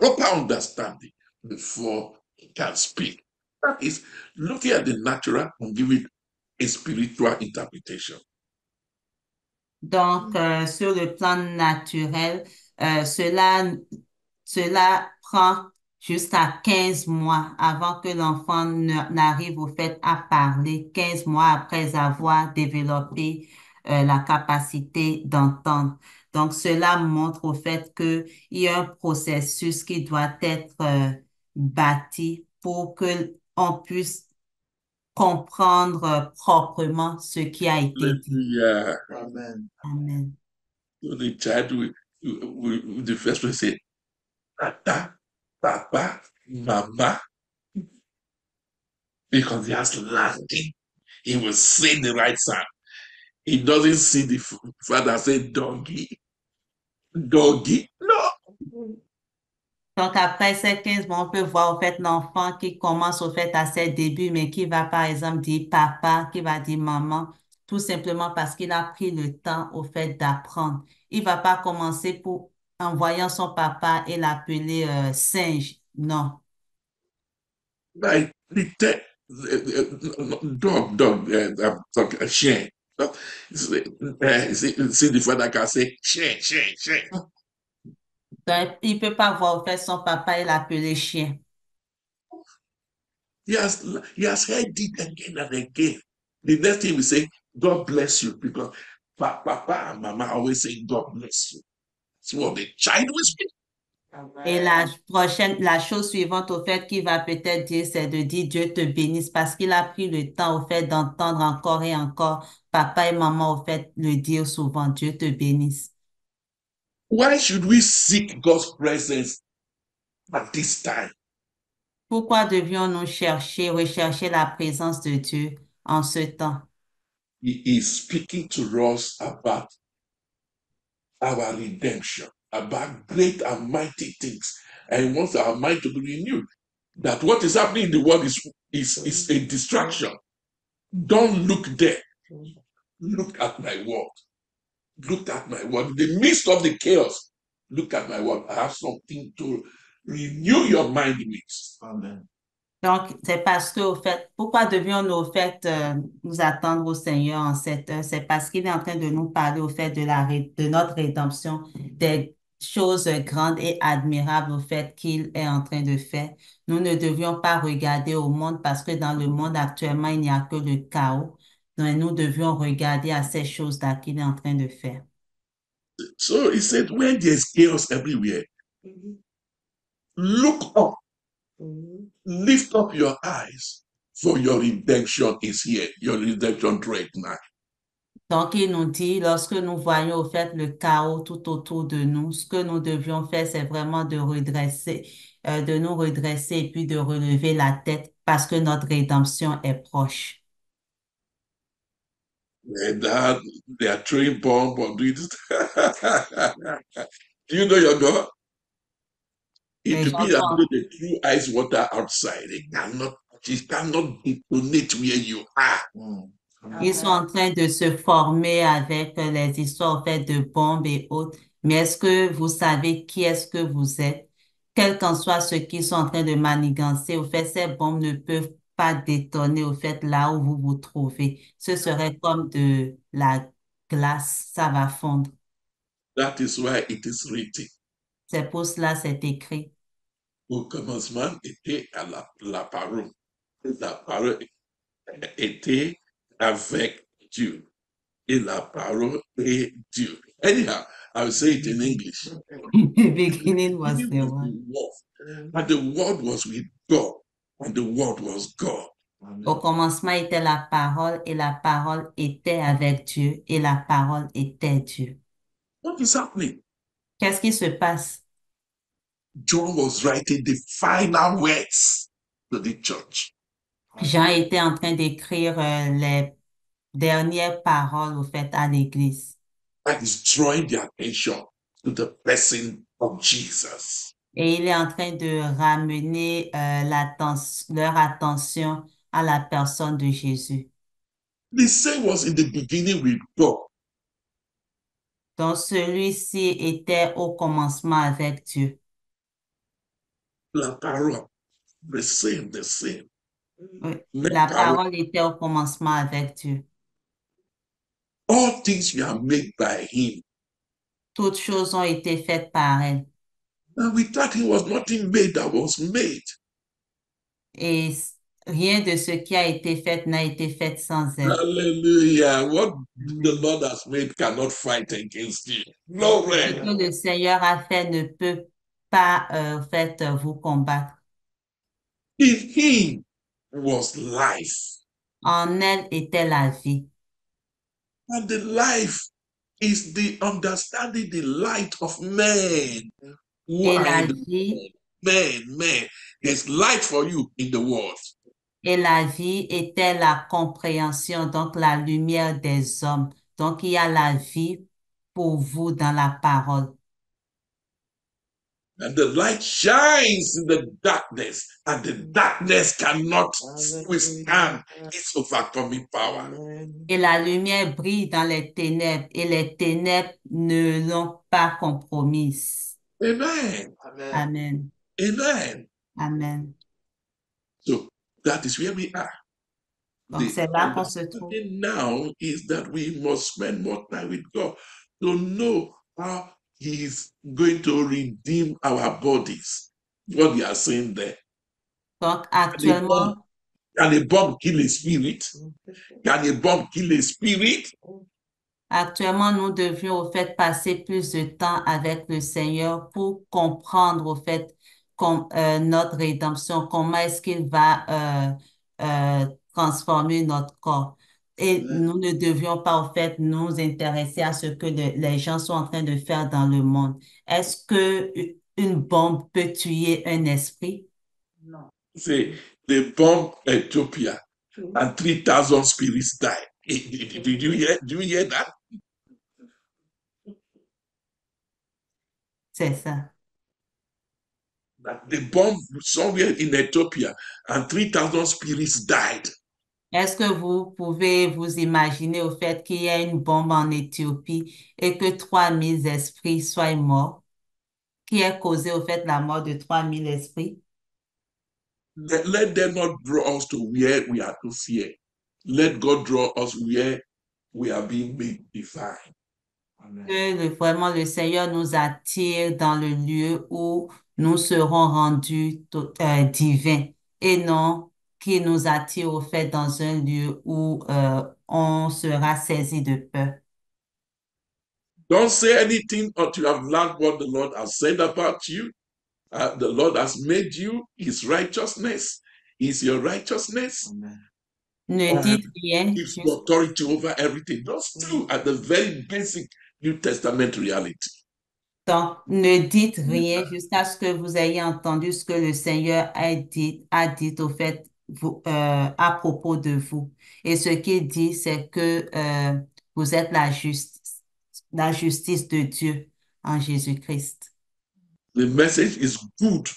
proper understanding before he can speak. That is looking at the natural and giving a spiritual interpretation. Donc, sur le plan naturel, cela prend jusqu'à 15 mois avant que l'enfant n'arrive au fait à parler, 15 mois après avoir développé la capacité d'entendre. Donc, cela montre au fait qu'il y a un processus qui doit être bâti pour que on puisse comprendre proprement ce qui a été dit. Yeah. Amen. Amen. So the child will the first one say, Tata, Papa, Mama, because he has learned it. He will say the right sound. He doesn't see the father say doggy, doggy. No. Donc, après ces 15 mois, on peut voir au fait l'enfant qui commence au fait à ses débuts, mais qui va par exemple dire papa, qui va dire maman, tout simplement parce qu'il a pris le temps au fait d'apprendre. Il va pas commencer en voyant son papa et l'appeler singe. Non. Like dog, chien. See the father can say chien, chien, chien. Donc, il peut pas voir au fait son papa et l'appeler chien. He has heard it again and again. The next thing we say, God bless you, because Papa and Mama always say, God bless you. That's what the child will speak. Et la chose suivante au fait qu'il va peut-être dire, c'est de dire Dieu te bénisse parce qu'il a pris le temps au fait d'entendre encore et encore papa et maman au fait le dire souvent, Dieu te bénisse. Why should we seek God's presence at this time? Pourquoi devions-nous rechercher la présence de Dieu en ce temps? He is speaking to us about our redemption, about great and mighty things. And he wants our mind to be renewed. That what is happening in the world is a distraction. Don't look there. Look at my word. Look at my word. In the midst of the chaos, look at my word. I have something to renew your mind with. Amen. Donc, c'est parce que, au fait, pourquoi devions-nous, au fait, nous attendre au Seigneur en cette heure? C'est parce qu'il est en train de nous parler, au fait, de notre rédemption, des choses grandes et admirables, au fait, qu'il est en train de faire. Nous ne devions pas regarder au monde parce que dans le monde actuellement, il n'y a que le chaos. Donc, nous devions regarder à ces choses-là qu'il est en train de faire. So he said, when there's chaos everywhere, look up, lift up your eyes, for your redemption is here. Your redemption right now. Donc, il nous dit, lorsque nous voyons au fait le chaos tout autour de nous, ce que nous devions faire, c'est vraiment de nous redresser et puis de relever la tête parce que notre rédemption est proche. And that they are throwing bomb or doing this. Do you know your God? Les It will gens be as sont, though they threw ice water outside. It cannot detonate where you are. ils sont en train de se former avec les histoires au fait de bombes et autres. Mais est-ce que vous savez qui est-ce que vous êtes? Quel qu'en soit ce qu'ils sont en train de manigancer, au fait, ces bombes ne peuvent pas détonner au fait là où vous vous trouvez. Ce serait comme de la glace, ça va fondre. That is why it is written. C'est pour cela c'est écrit. Au commencement était à la parole. La parole était avec Dieu. Et la parole est Dieu. Anyhow, I will say it in English. The beginning was Beginning the was word. the Word, and the Word was with God, and the Word was God. Au commencement était la parole et la parole était avec Dieu et la parole était Dieu. What is happening? Qu'est-ce qui se passe? John was writing the final words to the church. Jean était en train d'écrire les dernières paroles au fait à l'Église. That is drawing the attention to the person of Jesus. Et il est en train de ramener leur attention à la personne de Jésus. The same was in the beginning with God. Donc celui-ci était au commencement avec Dieu. La parole, the same. Oui. Même La parole. parole était au commencement avec Dieu. All things were made by him. Toutes choses ont été faites par elle. And without him was nothing made that was made. Et rien de ce qui a été fait n'a été fait sans elle. Hallelujah. What the Lord has made cannot fight against you. No Ce way. que le Seigneur a fait ne peut pas vous combattre. In him was life. En elle était la vie. And the life is the understanding, the light of men. Who Et are la in the vie, men. There's light for you in the world. et la vie était la compréhension, donc la lumière des hommes. Donc il y a la vie pour vous dans la parole. And the light shines in the darkness, and the darkness cannot withstand its overcoming power. Et la lumière brille dans les ténèbres, et les ténèbres ne l'ont pas compromise. Amen. Amen. Amen. Amen. So that is where we are. Donc c'est là qu'on se trouve. understanding now is that we must spend more time with God to know how He is going to redeem our bodies. What you are saying there. Donc actuellement, Can a bomb kill a spirit? Can a bomb kill a spirit? actuellement, nous devions au fait passer plus de temps avec le Seigneur pour comprendre au fait notre rédemption, comment est-ce qu'il va transformer notre corps. Et nous ne devions pas au fait nous intéresser à ce que les gens sont en train de faire dans le monde. Est-ce que une bombe peut tuer un esprit? Non. Say the bomb Ethiopia and 3,000 spirits died. Did you hear? Do you hear that? C'est ça. That the bomb somewhere in Ethiopia and 3,000 spirits died. Est-ce que vous pouvez vous imaginer au fait qu'il y a une bombe en Éthiopie et que 3000 esprits soient morts? Qui a causé au fait la mort de 3000 esprits? Let them not draw us to where we are to fear. Let God draw us where we are being made divine. Que vraiment le Seigneur nous attire dans le lieu où nous serons rendus divins et non qu'il nous attire au fait dans un lieu où on sera saisi de peur. Don't say anything until you have learned what the Lord has said about you. The Lord has made you His righteousness. Is your righteousness. Amen. Ne and dites rien gives you authority over everything. Those two are the very basic New Testament reality. Donc, ne dites rien jusqu'à ce que vous ayez entendu ce que le Seigneur a dit au fait à propos de vous. Et ce qu'il dit, c'est que vous êtes la justice de Dieu en Jésus-Christ. The message is good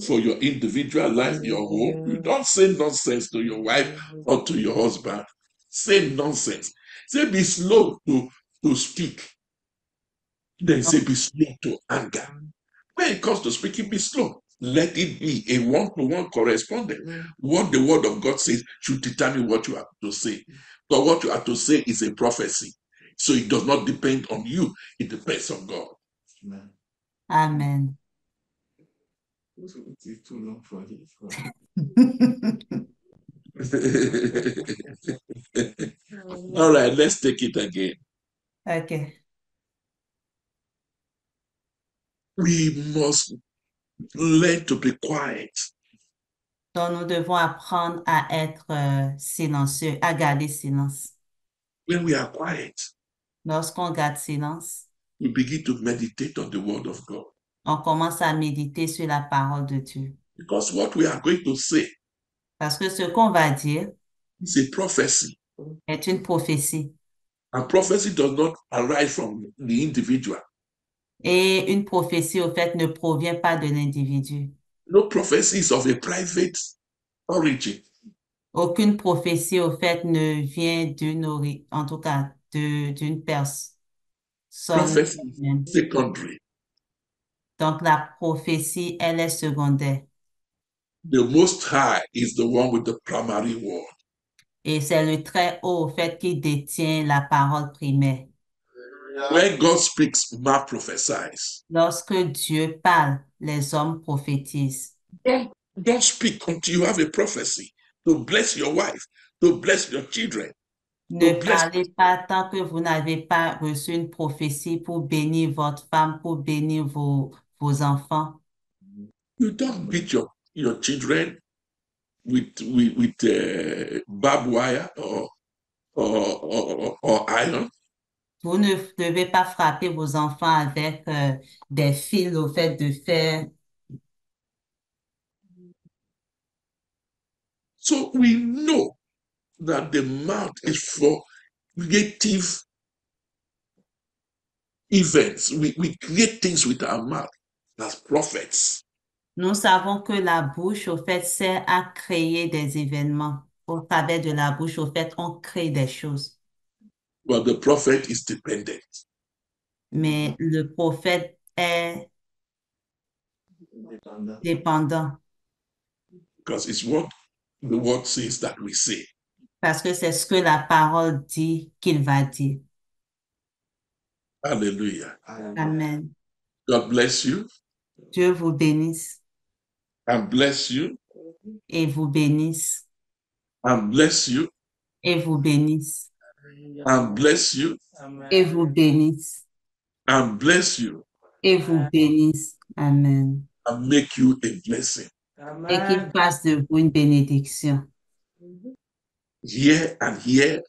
for your individual life, your home. You don't say nonsense to your wife or to your husband. Say nonsense. Say be slow to speak. Then say be slow to anger. When it comes to speaking, be slow. Let it be a one-to-one correspondence. What the word of God says should determine what you have to say. But what you have to say is a prophecy. So it does not depend on you. It depends on God. Amen. It's too long for this. All right, let's take it again. OK. We must learn to be quiet. Donc, nous devons apprendre à être silencieux, à garder silence. When we are quiet, Lorsqu'on garde silence, we begin to meditate on the word of God. on commence à méditer sur la parole de Dieu. Because what we are going to say Parce que ce qu'on va dire is a prophecy. est une prophétie. And prophecy does not arise from the individual. Et une prophétie, au fait, ne provient pas de l'individu. No prophecy is of a private origin. Aucune prophétie, au fait, ne vient en tout cas, d'une personne. Prophecy même. is secondary. Donc, la prophétie, elle est secondaire. The Most High is the one with the primary word. Et c'est le très haut, au fait, qui détient la parole primaire. When God speaks, man prophesies. Lorsque Dieu parle, les hommes prophétisent. Don't speak until you have a prophecy to bless your wife, to bless your children. Ne parlez pas tant que vous n'avez pas reçu une prophétie pour bénir votre femme, pour bénir vos enfants. You don't beat your children with barbed wire or iron. Vous ne devez pas frapper vos enfants avec des fils au fait de fer. So we know that the mouth is for creative events. We create things with our mouth as prophets. Nous savons que la bouche, au fait, sert à créer des événements. Au travers de la bouche, au fait, on crée des choses. But the prophet is dependent. Mais le prophète est dépendant. Because it's what the word says that we say. Parce que c'est ce que la parole dit qu'il va dire. Hallelujah. Amen. God bless you Dieu vous bénisse and bless you et vous bénisse and bless you et vous bénisse and bless you et vous bénisse and bless you et vous bénisse. Amen. and make you a blessing. Et qu'il fasse de vous une bénédiction. Hear and hear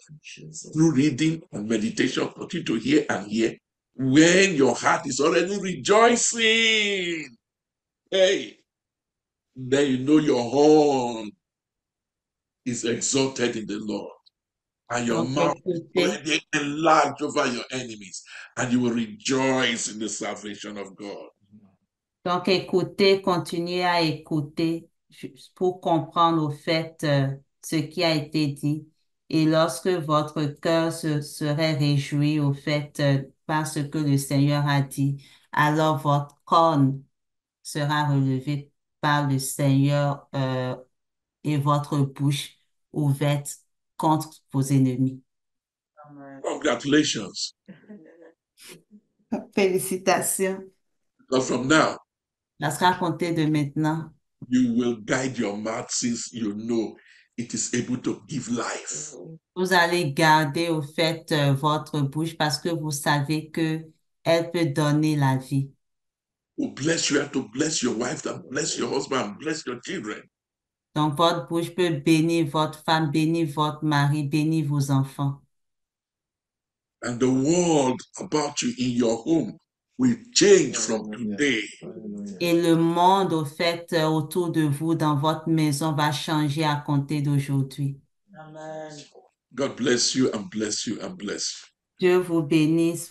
through reading and meditation. Continue to hear and hear. When your heart is already rejoicing, hey, then you know your horn is exalted in the Lord. And your Donc, mouth is écoutez, already enlarged over your enemies, and you will rejoice in the salvation of God. donc, écoutez, continuez à écouter pour comprendre au fait ce qui a été dit. Et lorsque votre cœur se serait réjoui au fait par ce que le Seigneur a dit, alors votre corne sera relevée par le Seigneur et votre bouche ouverte contre vos ennemis. Congratulations. Félicitations. Because from now, Parce qu'à compter de maintenant, you will guide your mouth since you know it is able to give life. vous allez garder au fait votre bouche parce que vous savez que elle peut donner la vie. To bless you and to bless your wife, and bless your husband, and bless your children. Donc, votre bouche peut bénir votre femme, bénir votre mari, bénir vos enfants. And the world about you in your home will change from today. Et le monde, au fait, autour de vous, dans votre maison, va changer à compter d'aujourd'hui. Amen. God bless you and bless you and bless you. Dieu vous bénisse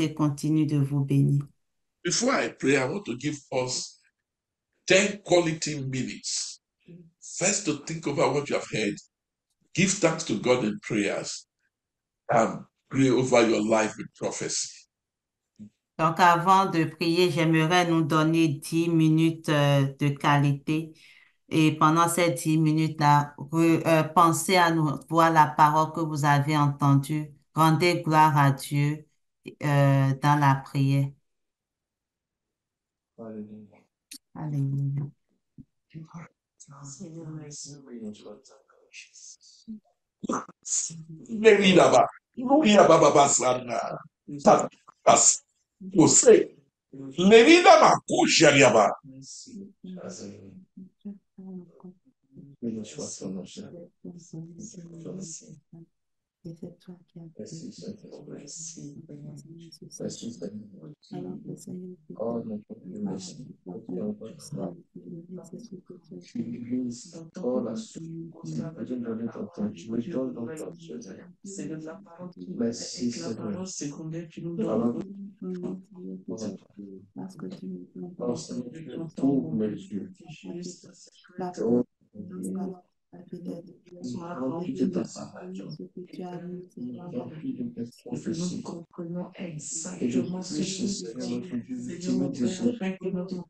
et continue de vous bénir. Before I pray, I want to give us 10 quality minutes. First, to think over what you have heard, give thanks to God in prayers, and pray over your life with prophecy. Donc, avant de prier, j'aimerais nous donner 10 minutes de qualité. Et pendant ces 10 minutes-là, pensez à nous voir la parole que vous avez entendue. Rendez gloire à Dieu dans la prière. Alléluia. Béni soit ton nom, Seigneur. C'est toi qui as Merci, Seigneur. Merci, Merci, Seigneur. Oh, notre Dieu, merci. Tu brises, oh, la souffrance. Je donne dans ton temps. Tu me donnes dans ton Seigneur. C'est de la parole qui nous Merci, fait, et que la Seigneur. parole secondaire tu nous Alors, donnes. parce que tu nous donnes oh, Seigneur, tu ouvres mes yeux. la Oh, rempli de ta parole. ce que tu as mis Remplis de tes Nous prophéties. comprenons Et je exactement ce puisse, que Seigneur, notre Dieu, Seigneur, te mettre notre sur afin que notre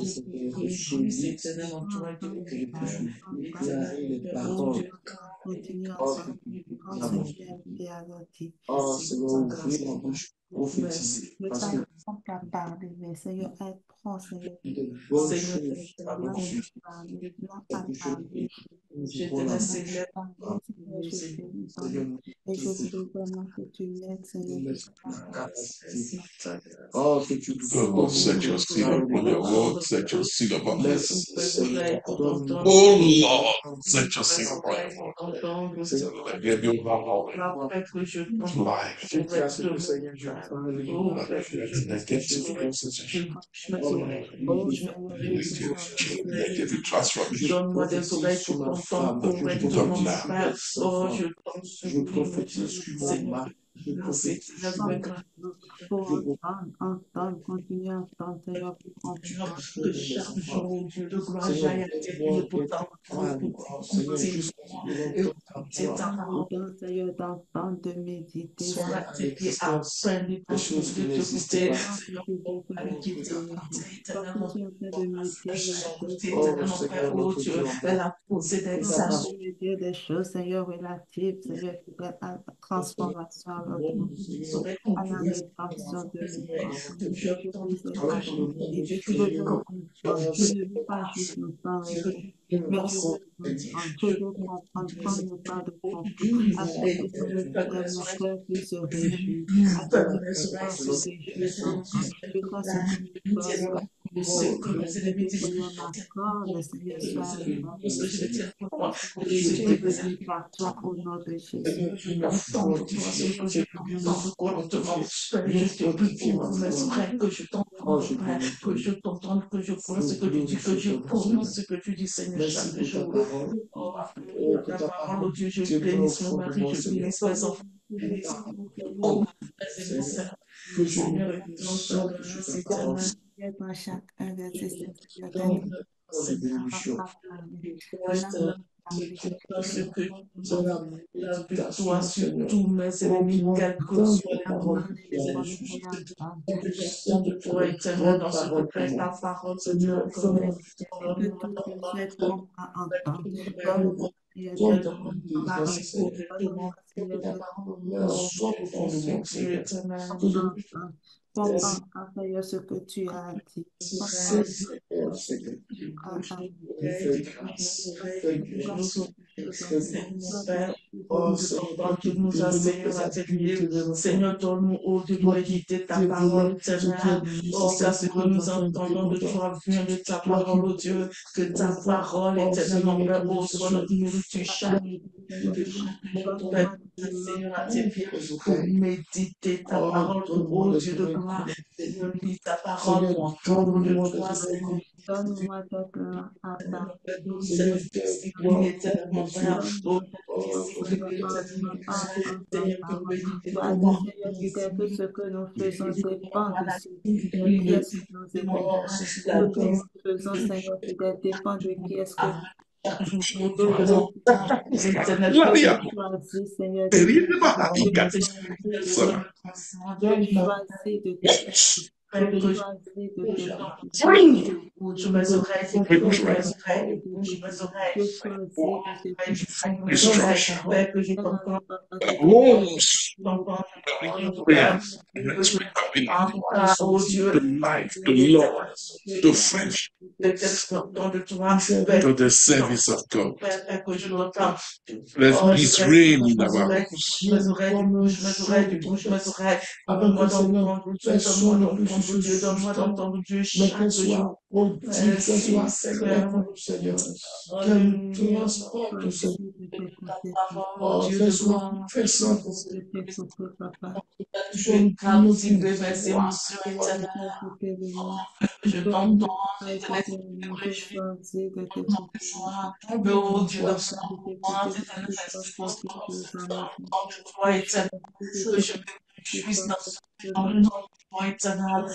Seigneur, qui est solide, juste éternel en toi et que que je puisse et déclarer les paroles. continue à Oh, oh, Seigneur, ouvrir ma bouche, prophétiser. ne Parce que t'en pas parler, mais Seigneur, aide, prends, Seigneur, il y a de bonnes Seigneur, choses à non notre à sujet. parler, non à Quelque chose parler, que nous je ouvrons te la laisse bouche. élève Seigneur, je te lui Seigneur, donne, et je prie vraiment que tu m'aides, Seigneur, nous que laisse tu la capacité. merci. Oh, que tu God, set your seal upon your word, set your seal upon your Merci, Seigneur. Donne-nous Oh Lord, set your seal upon your word. Seigneur, Give you all Après que je tombe, life. je prie à ce que, Seigneur, je parle et oh, que tu as quelque chose comme ceci. Oh, Let every transformation. donne-moi des oreilles pour t'entendre correctement, mon Père. Oh, je t'en je supplie, prophétise sur mon mari. Je merci, prophétise Seigneur, sur de mon grâce. pour entendre, continuer à entendre, Seigneur, pour comprendre. Que chaque jour, oh Dieu de gloire, Seigneur, j'aille à tes pieds pour t'entendre, pour Seigneur, t'écouter. juste Et pour c'est ta parole. Donne, Seigneur, d'entendre, de méditer, Sois à tes pieds, Seigneur, afin de des choses qui de n'existent t'écouter. pas. Avec qui tu as Parce parti que tu es en train de me dire des choses, Oh, Seigneur, oh notre Dieu, Dieu, elle a posé des tu es en train sages. de me dire des choses, Seigneur, relatives, Seigneur, à la transformation, à la réparation de mon corps. Je prie, Seigneur, et je veux comprendre, je ne veux pas juste entendre, mais je veux comprendre, je veux comprendre comme le pas de comprendre, afin que, Seigneur, mon cœur puisse se réjouir, afin que mon cœur se réjouisse encore, que quand Seigneur, mon cœur soit et que Seigneur m'accorde, Seigneur, soit que je sois béni par toi au nom de Jésus. Que je t'entende, que je vois ce que tu dis, que je prononce ce que tu dis, Seigneur, chaque jour. Oh, ta parole, oh Dieu, je bénisse mon mari, je bénisse mes enfants, je bénisse oh, mes enfants. Seigneur, grâce éternelle. Dans chaque verset, Seigneur, Parce que la victoire sur tous mes ennemis, quel que soit la mort des ennemis, de toi éternel dans ce que fait ta parole, Seigneur, comme que tout ce fait qu'on va entendre, comme Seigneur, Seigneur, ce que tu as dit. Seigneur Père, nous demandons que nous enseignons à t'étudier. Seigneur, donne-nous de méditer ta parole éternelle. Oh, car ce que nous entendons de toi vient de ta parole, oh Dieu, que ta parole éternellement, Père, oh, soit notre nourriture chaque jour, Père. Seigneur, à tes pieds, pour méditer ta parole, oh Dieu de gloire. Seigneur, lis ta parole pour entendre de toi, Seigneur. Donne-moi d'être à ta Seigneur, discipline éternellement, Père. Oh, discipline éternellement, entendre ta Seigneur, pour parole. méditer Tu ta as dit, parole. Seigneur, que tout ce que nous faisons dépend de qui est-ce que nous aimons. Tout ce que nous faisons, Seigneur, peut-être dépend de qui est-ce que nous Gloria, choisis, Seigneur, de terrible, je igate, choisis de te je choisis de te Bring! Ouvre mes oreilles, ouvre mes oreilles, ouvre mes oreilles. je choisis de te destruction, Père, que je t'entends, wounds, t'entends, prayer, and expect happiness, oh Dieu, to life, to love, to friendship, de toi, Père, to the service of God. Père, que je l'entends. Let peace reign in our homes. Mes oreilles, tu bouges mes oreilles. Donne-moi d'entendre Dieu, donne-moi d'entendre Dieu, donne-moi d'entendre Dieu chaque jour. Merci, Seigneur. choisis de t'écouter. Oh, Dieu de gloire. De t'écouter, papa. Tu es captivé mes émotions éternelles. Je t'entends, Je choisis de t'écouter. oh Dieu de Je gloire, choisis éternel, de espérance, t'écouter. de toi éternel, que je me réjouisse dans le nom de toi éternel.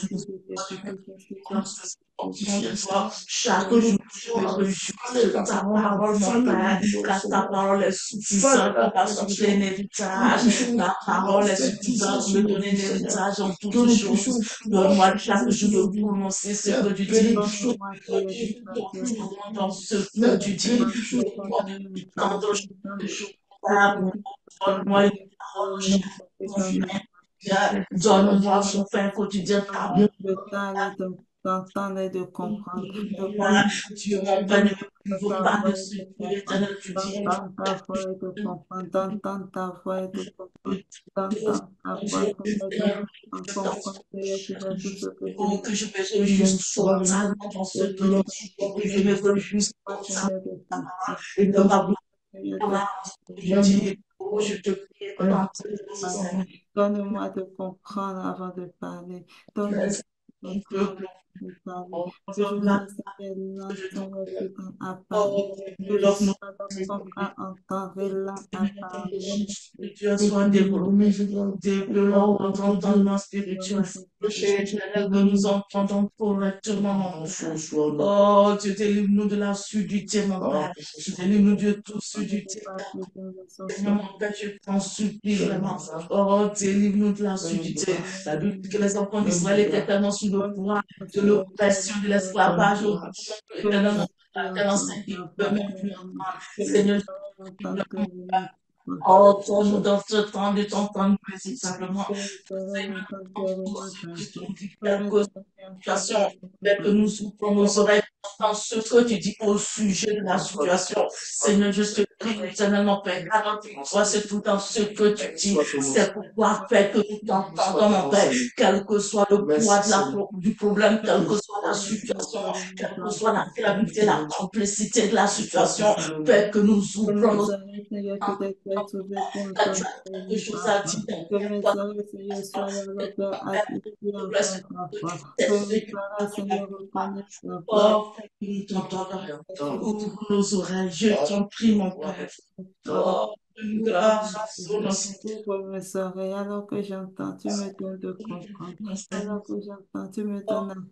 De toi, chaque jour, je me réjouis de ta parole, mon Père, car ta parole est suffisante pour assurer un héritage. Ta parole est suffisante pour me donner un héritage en toutes choses. Donne-moi chaque jour de prononcer ce que tu dis. Dans ce que tu dis, dans chaque jour, donne-moi une parole. Donne-moi mon pain quotidien. De parler, d'entendre et de comprendre. Dieu, mon Père, ne veut pas de ce que l'éternel tu dis. D'entendre ta voix et de comprendre. D'entendre ta voix et de comprendre. D'entendre ta voix et de comprendre. Tout ce que tu Oh, que je me réjouisse totalement dans ce que tu dis. Que je me réjouisse totalement et de ma gloire. Je dis, oh, je te prie, Donne-moi de comprendre avant de parler. Donne-moi de comprendre avant de parler. Que je sois Seigneur, Seigneur, putain, à parler. Que je sois l'enfant à entendre et là à parler. que Dieu soit développé, développons notre entendement spirituel. Que nous entendons correctement, mon frère. Oh, Dieu, délivre-nous de la surdité, mon Père. Délivre-nous de toute surdité. Seigneur, mon Père, je t'en supplie vraiment. Oh, délivre-nous de la surdité. La Bible dit que les enfants d'Israël étaient tellement sous le pouvoir de l'oppression, de l'esclavage, éternellement, Seigneur, oh, donne-nous dans ce temps de t'entendre simplement. Que nous ouvrons nos oreilles dans ce que tu dis au sujet de la situation. Seigneur, je te prie éternellement, Père, garantis-toi, c'est tout dans ce que tu dis. C'est pourquoi, Père, que nous t'entendons, mon Père, quel que soit le poids du problème, quelle que soit la situation, quelle que soit la gravité, la complexité de la situation, Père, que nous ouvrons nos oreilles. Quelque chose à dire. Oh, nous t'entendons. Ouvre nos oreilles, je t'en prie, mon Père. Oh, grâce à son Ouvre mes oreilles, alors que j'entends, tu me donnes de comprendre. Alors que j'entends, tu me donnes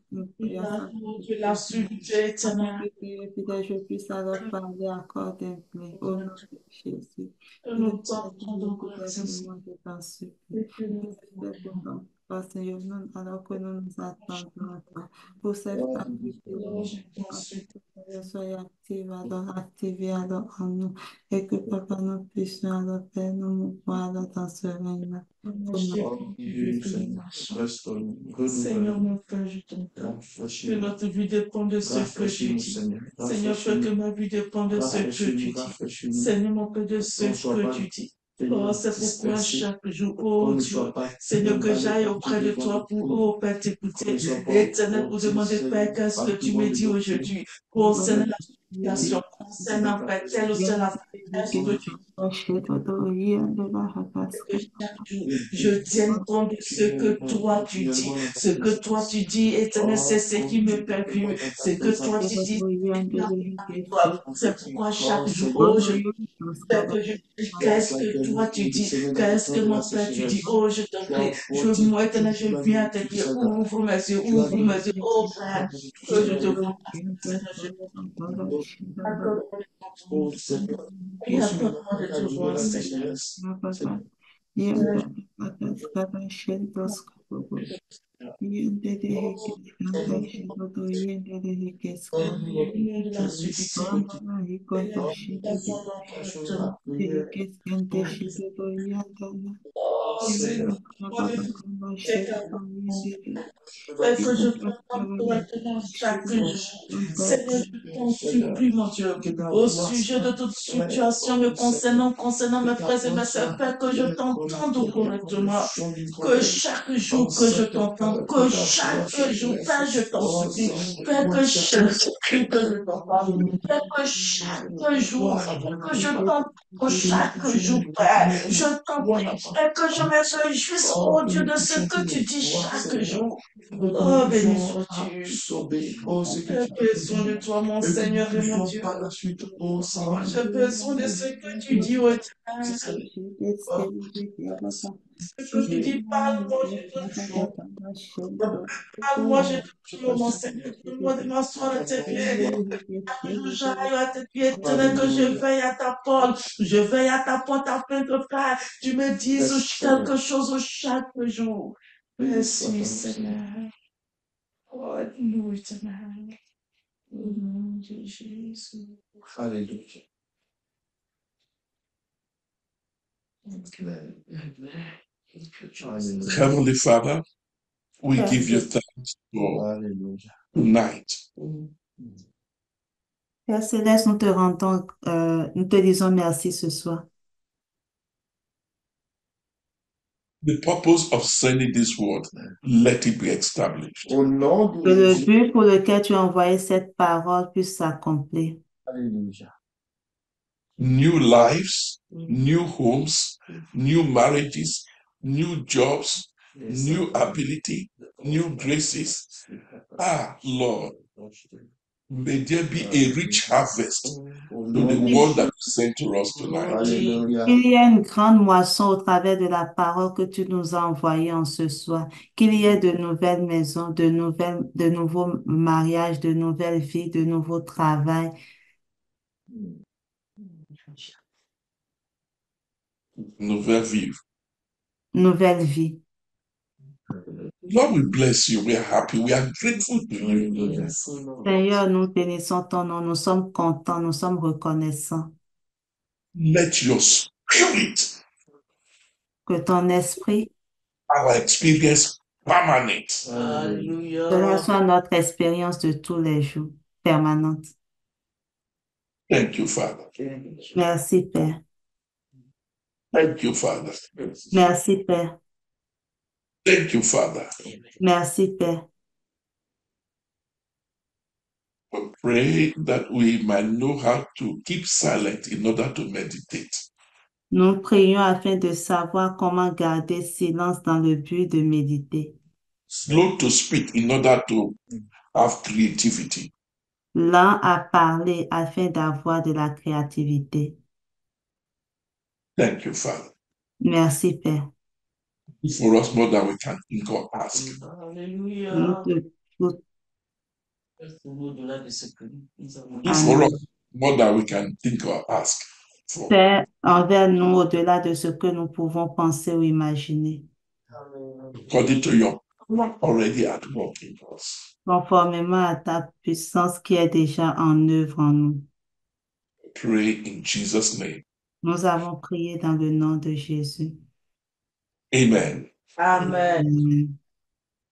la surdité éternelle. que je puisse alors parler encore d'un plaît. Au nom de Jésus. Nous t'entendons, Je t'en supplie. toi, Seigneur, alors que nous nous attendons à toi. Pour cette famille, soyez activée alors en nous et que Papa nous puissions alors Père nous mouvoir alors dans ce règne-là. Seigneur, mon Père, je t'en prie. Que notre vie dépend de ce que tu dis. Seigneur, fais que ma vie dépend de ce que tu dis. Seigneur, mon Père, de ce que tu dis. Oh, c'est pourquoi chaque jour, oh Dieu, Seigneur, que j'aille auprès de toi pour, oh Père, t'écouter. Éternel, pour demander, Père, qu'est-ce que tu me dis aujourd'hui concernant la situation, concernant Père, telle ou telle affaire. Est-ce que tu que chaque jour, je tienne compte de ce que toi tu dis. Ce que toi tu dis, éternel, c'est ce qui me perfume. Ce que toi tu dis, c'est pourquoi chaque jour, oh, je qu'est-ce que toi tu dis? Qu'est-ce que mon Père tu dis? Oh, je te prie. Moi, éternel, je viens à tes pieds. Ouvre mes yeux, ouvre mes yeux. Oh, Père, que je te vois. Accorde-moi de te voir, Seigneur. Fais que je t'entende correctement chaque jour. Seigneur, je t'en supplie, mon Dieu, au sujet de toute situation me concernant mes frères et mes sœurs, Père, que je t'entende correctement, que chaque jour que je t'entende, que chaque jour, Père, je t'en supplie, Père, que chaque jour que je t'entende, Père, que chaque jour, que je t'entende, chaque jour, Père, je t'en prie, Père, que je me réjouisse, oh Dieu, de ce que tu dis chaque jour. Oh, béni sois-tu. J'ai besoin de toi, mon Seigneur et mon Dieu. Oh, j'ai besoin de ce que tu dis, oh Éternel. Ce que tu dis, parle-moi, parle-moi, je te prie, oh mon Seigneur. Donne-moi de m'asseoir à tes pieds. Que j'aille à tes pieds, Éternel, que je veille à ta porte. Je veille à ta porte afin que, Père, tu me dises quelque chose chaque jour. Merci, Seigneur. Oh, nous, Éternel. Au nom de Jésus. Alléluia. Heavenly Father, we give you thanks for Alléluia. tonight. Père Céleste, nous te rendons, nous te disons merci ce soir. The purpose of sending this word, let it be established. Au nom Que de le Jésus. but pour lequel tu as envoyé cette parole puisse s'accomplir. Alléluia. New lives, new homes, new marriages, new jobs, new ability, new graces. Ah, Lord, may there be a rich harvest to the word that you sent to us tonight. Alléluia. Qu'il y ait une grande moisson au travers de la parole que tu nous as envoyée en ce soir. Qu'il y ait de nouvelles maisons, de nouveaux mariages, de nouvelles vies, de nouveaux travails. Nouvelle vie. Nouvelle vie. Lord, we bless you. We are happy. We are grateful to you. Seigneur, nous bénissons ton nom. Nous sommes contents. Nous sommes reconnaissants. Let your spirit, Que ton esprit, our experience permanent. cela soit notre expérience de tous les jours, permanente. Thank you, Father. Merci, Père. Thank you, Father. Merci, Père. Thank you, Father. Merci, Père. We pray that we might know how to keep silent in order to meditate. Nous prions afin de savoir comment garder silence dans le but de méditer. Slow to speak in order to have creativity. Lent à parler afin d'avoir de la créativité. Thank you, Father. Merci, Père. For us more than we can think or ask. Alléluia. Do for us more than we can think or ask for. Père, envers nous au-delà de ce que nous pouvons penser ou imaginer. according to your already at work in us. conformément à ta puissance qui est déjà en œuvre en nous. Pray in Jesus' name. Nous avons prié dans le nom de Jésus. Amen. Amen. Amen.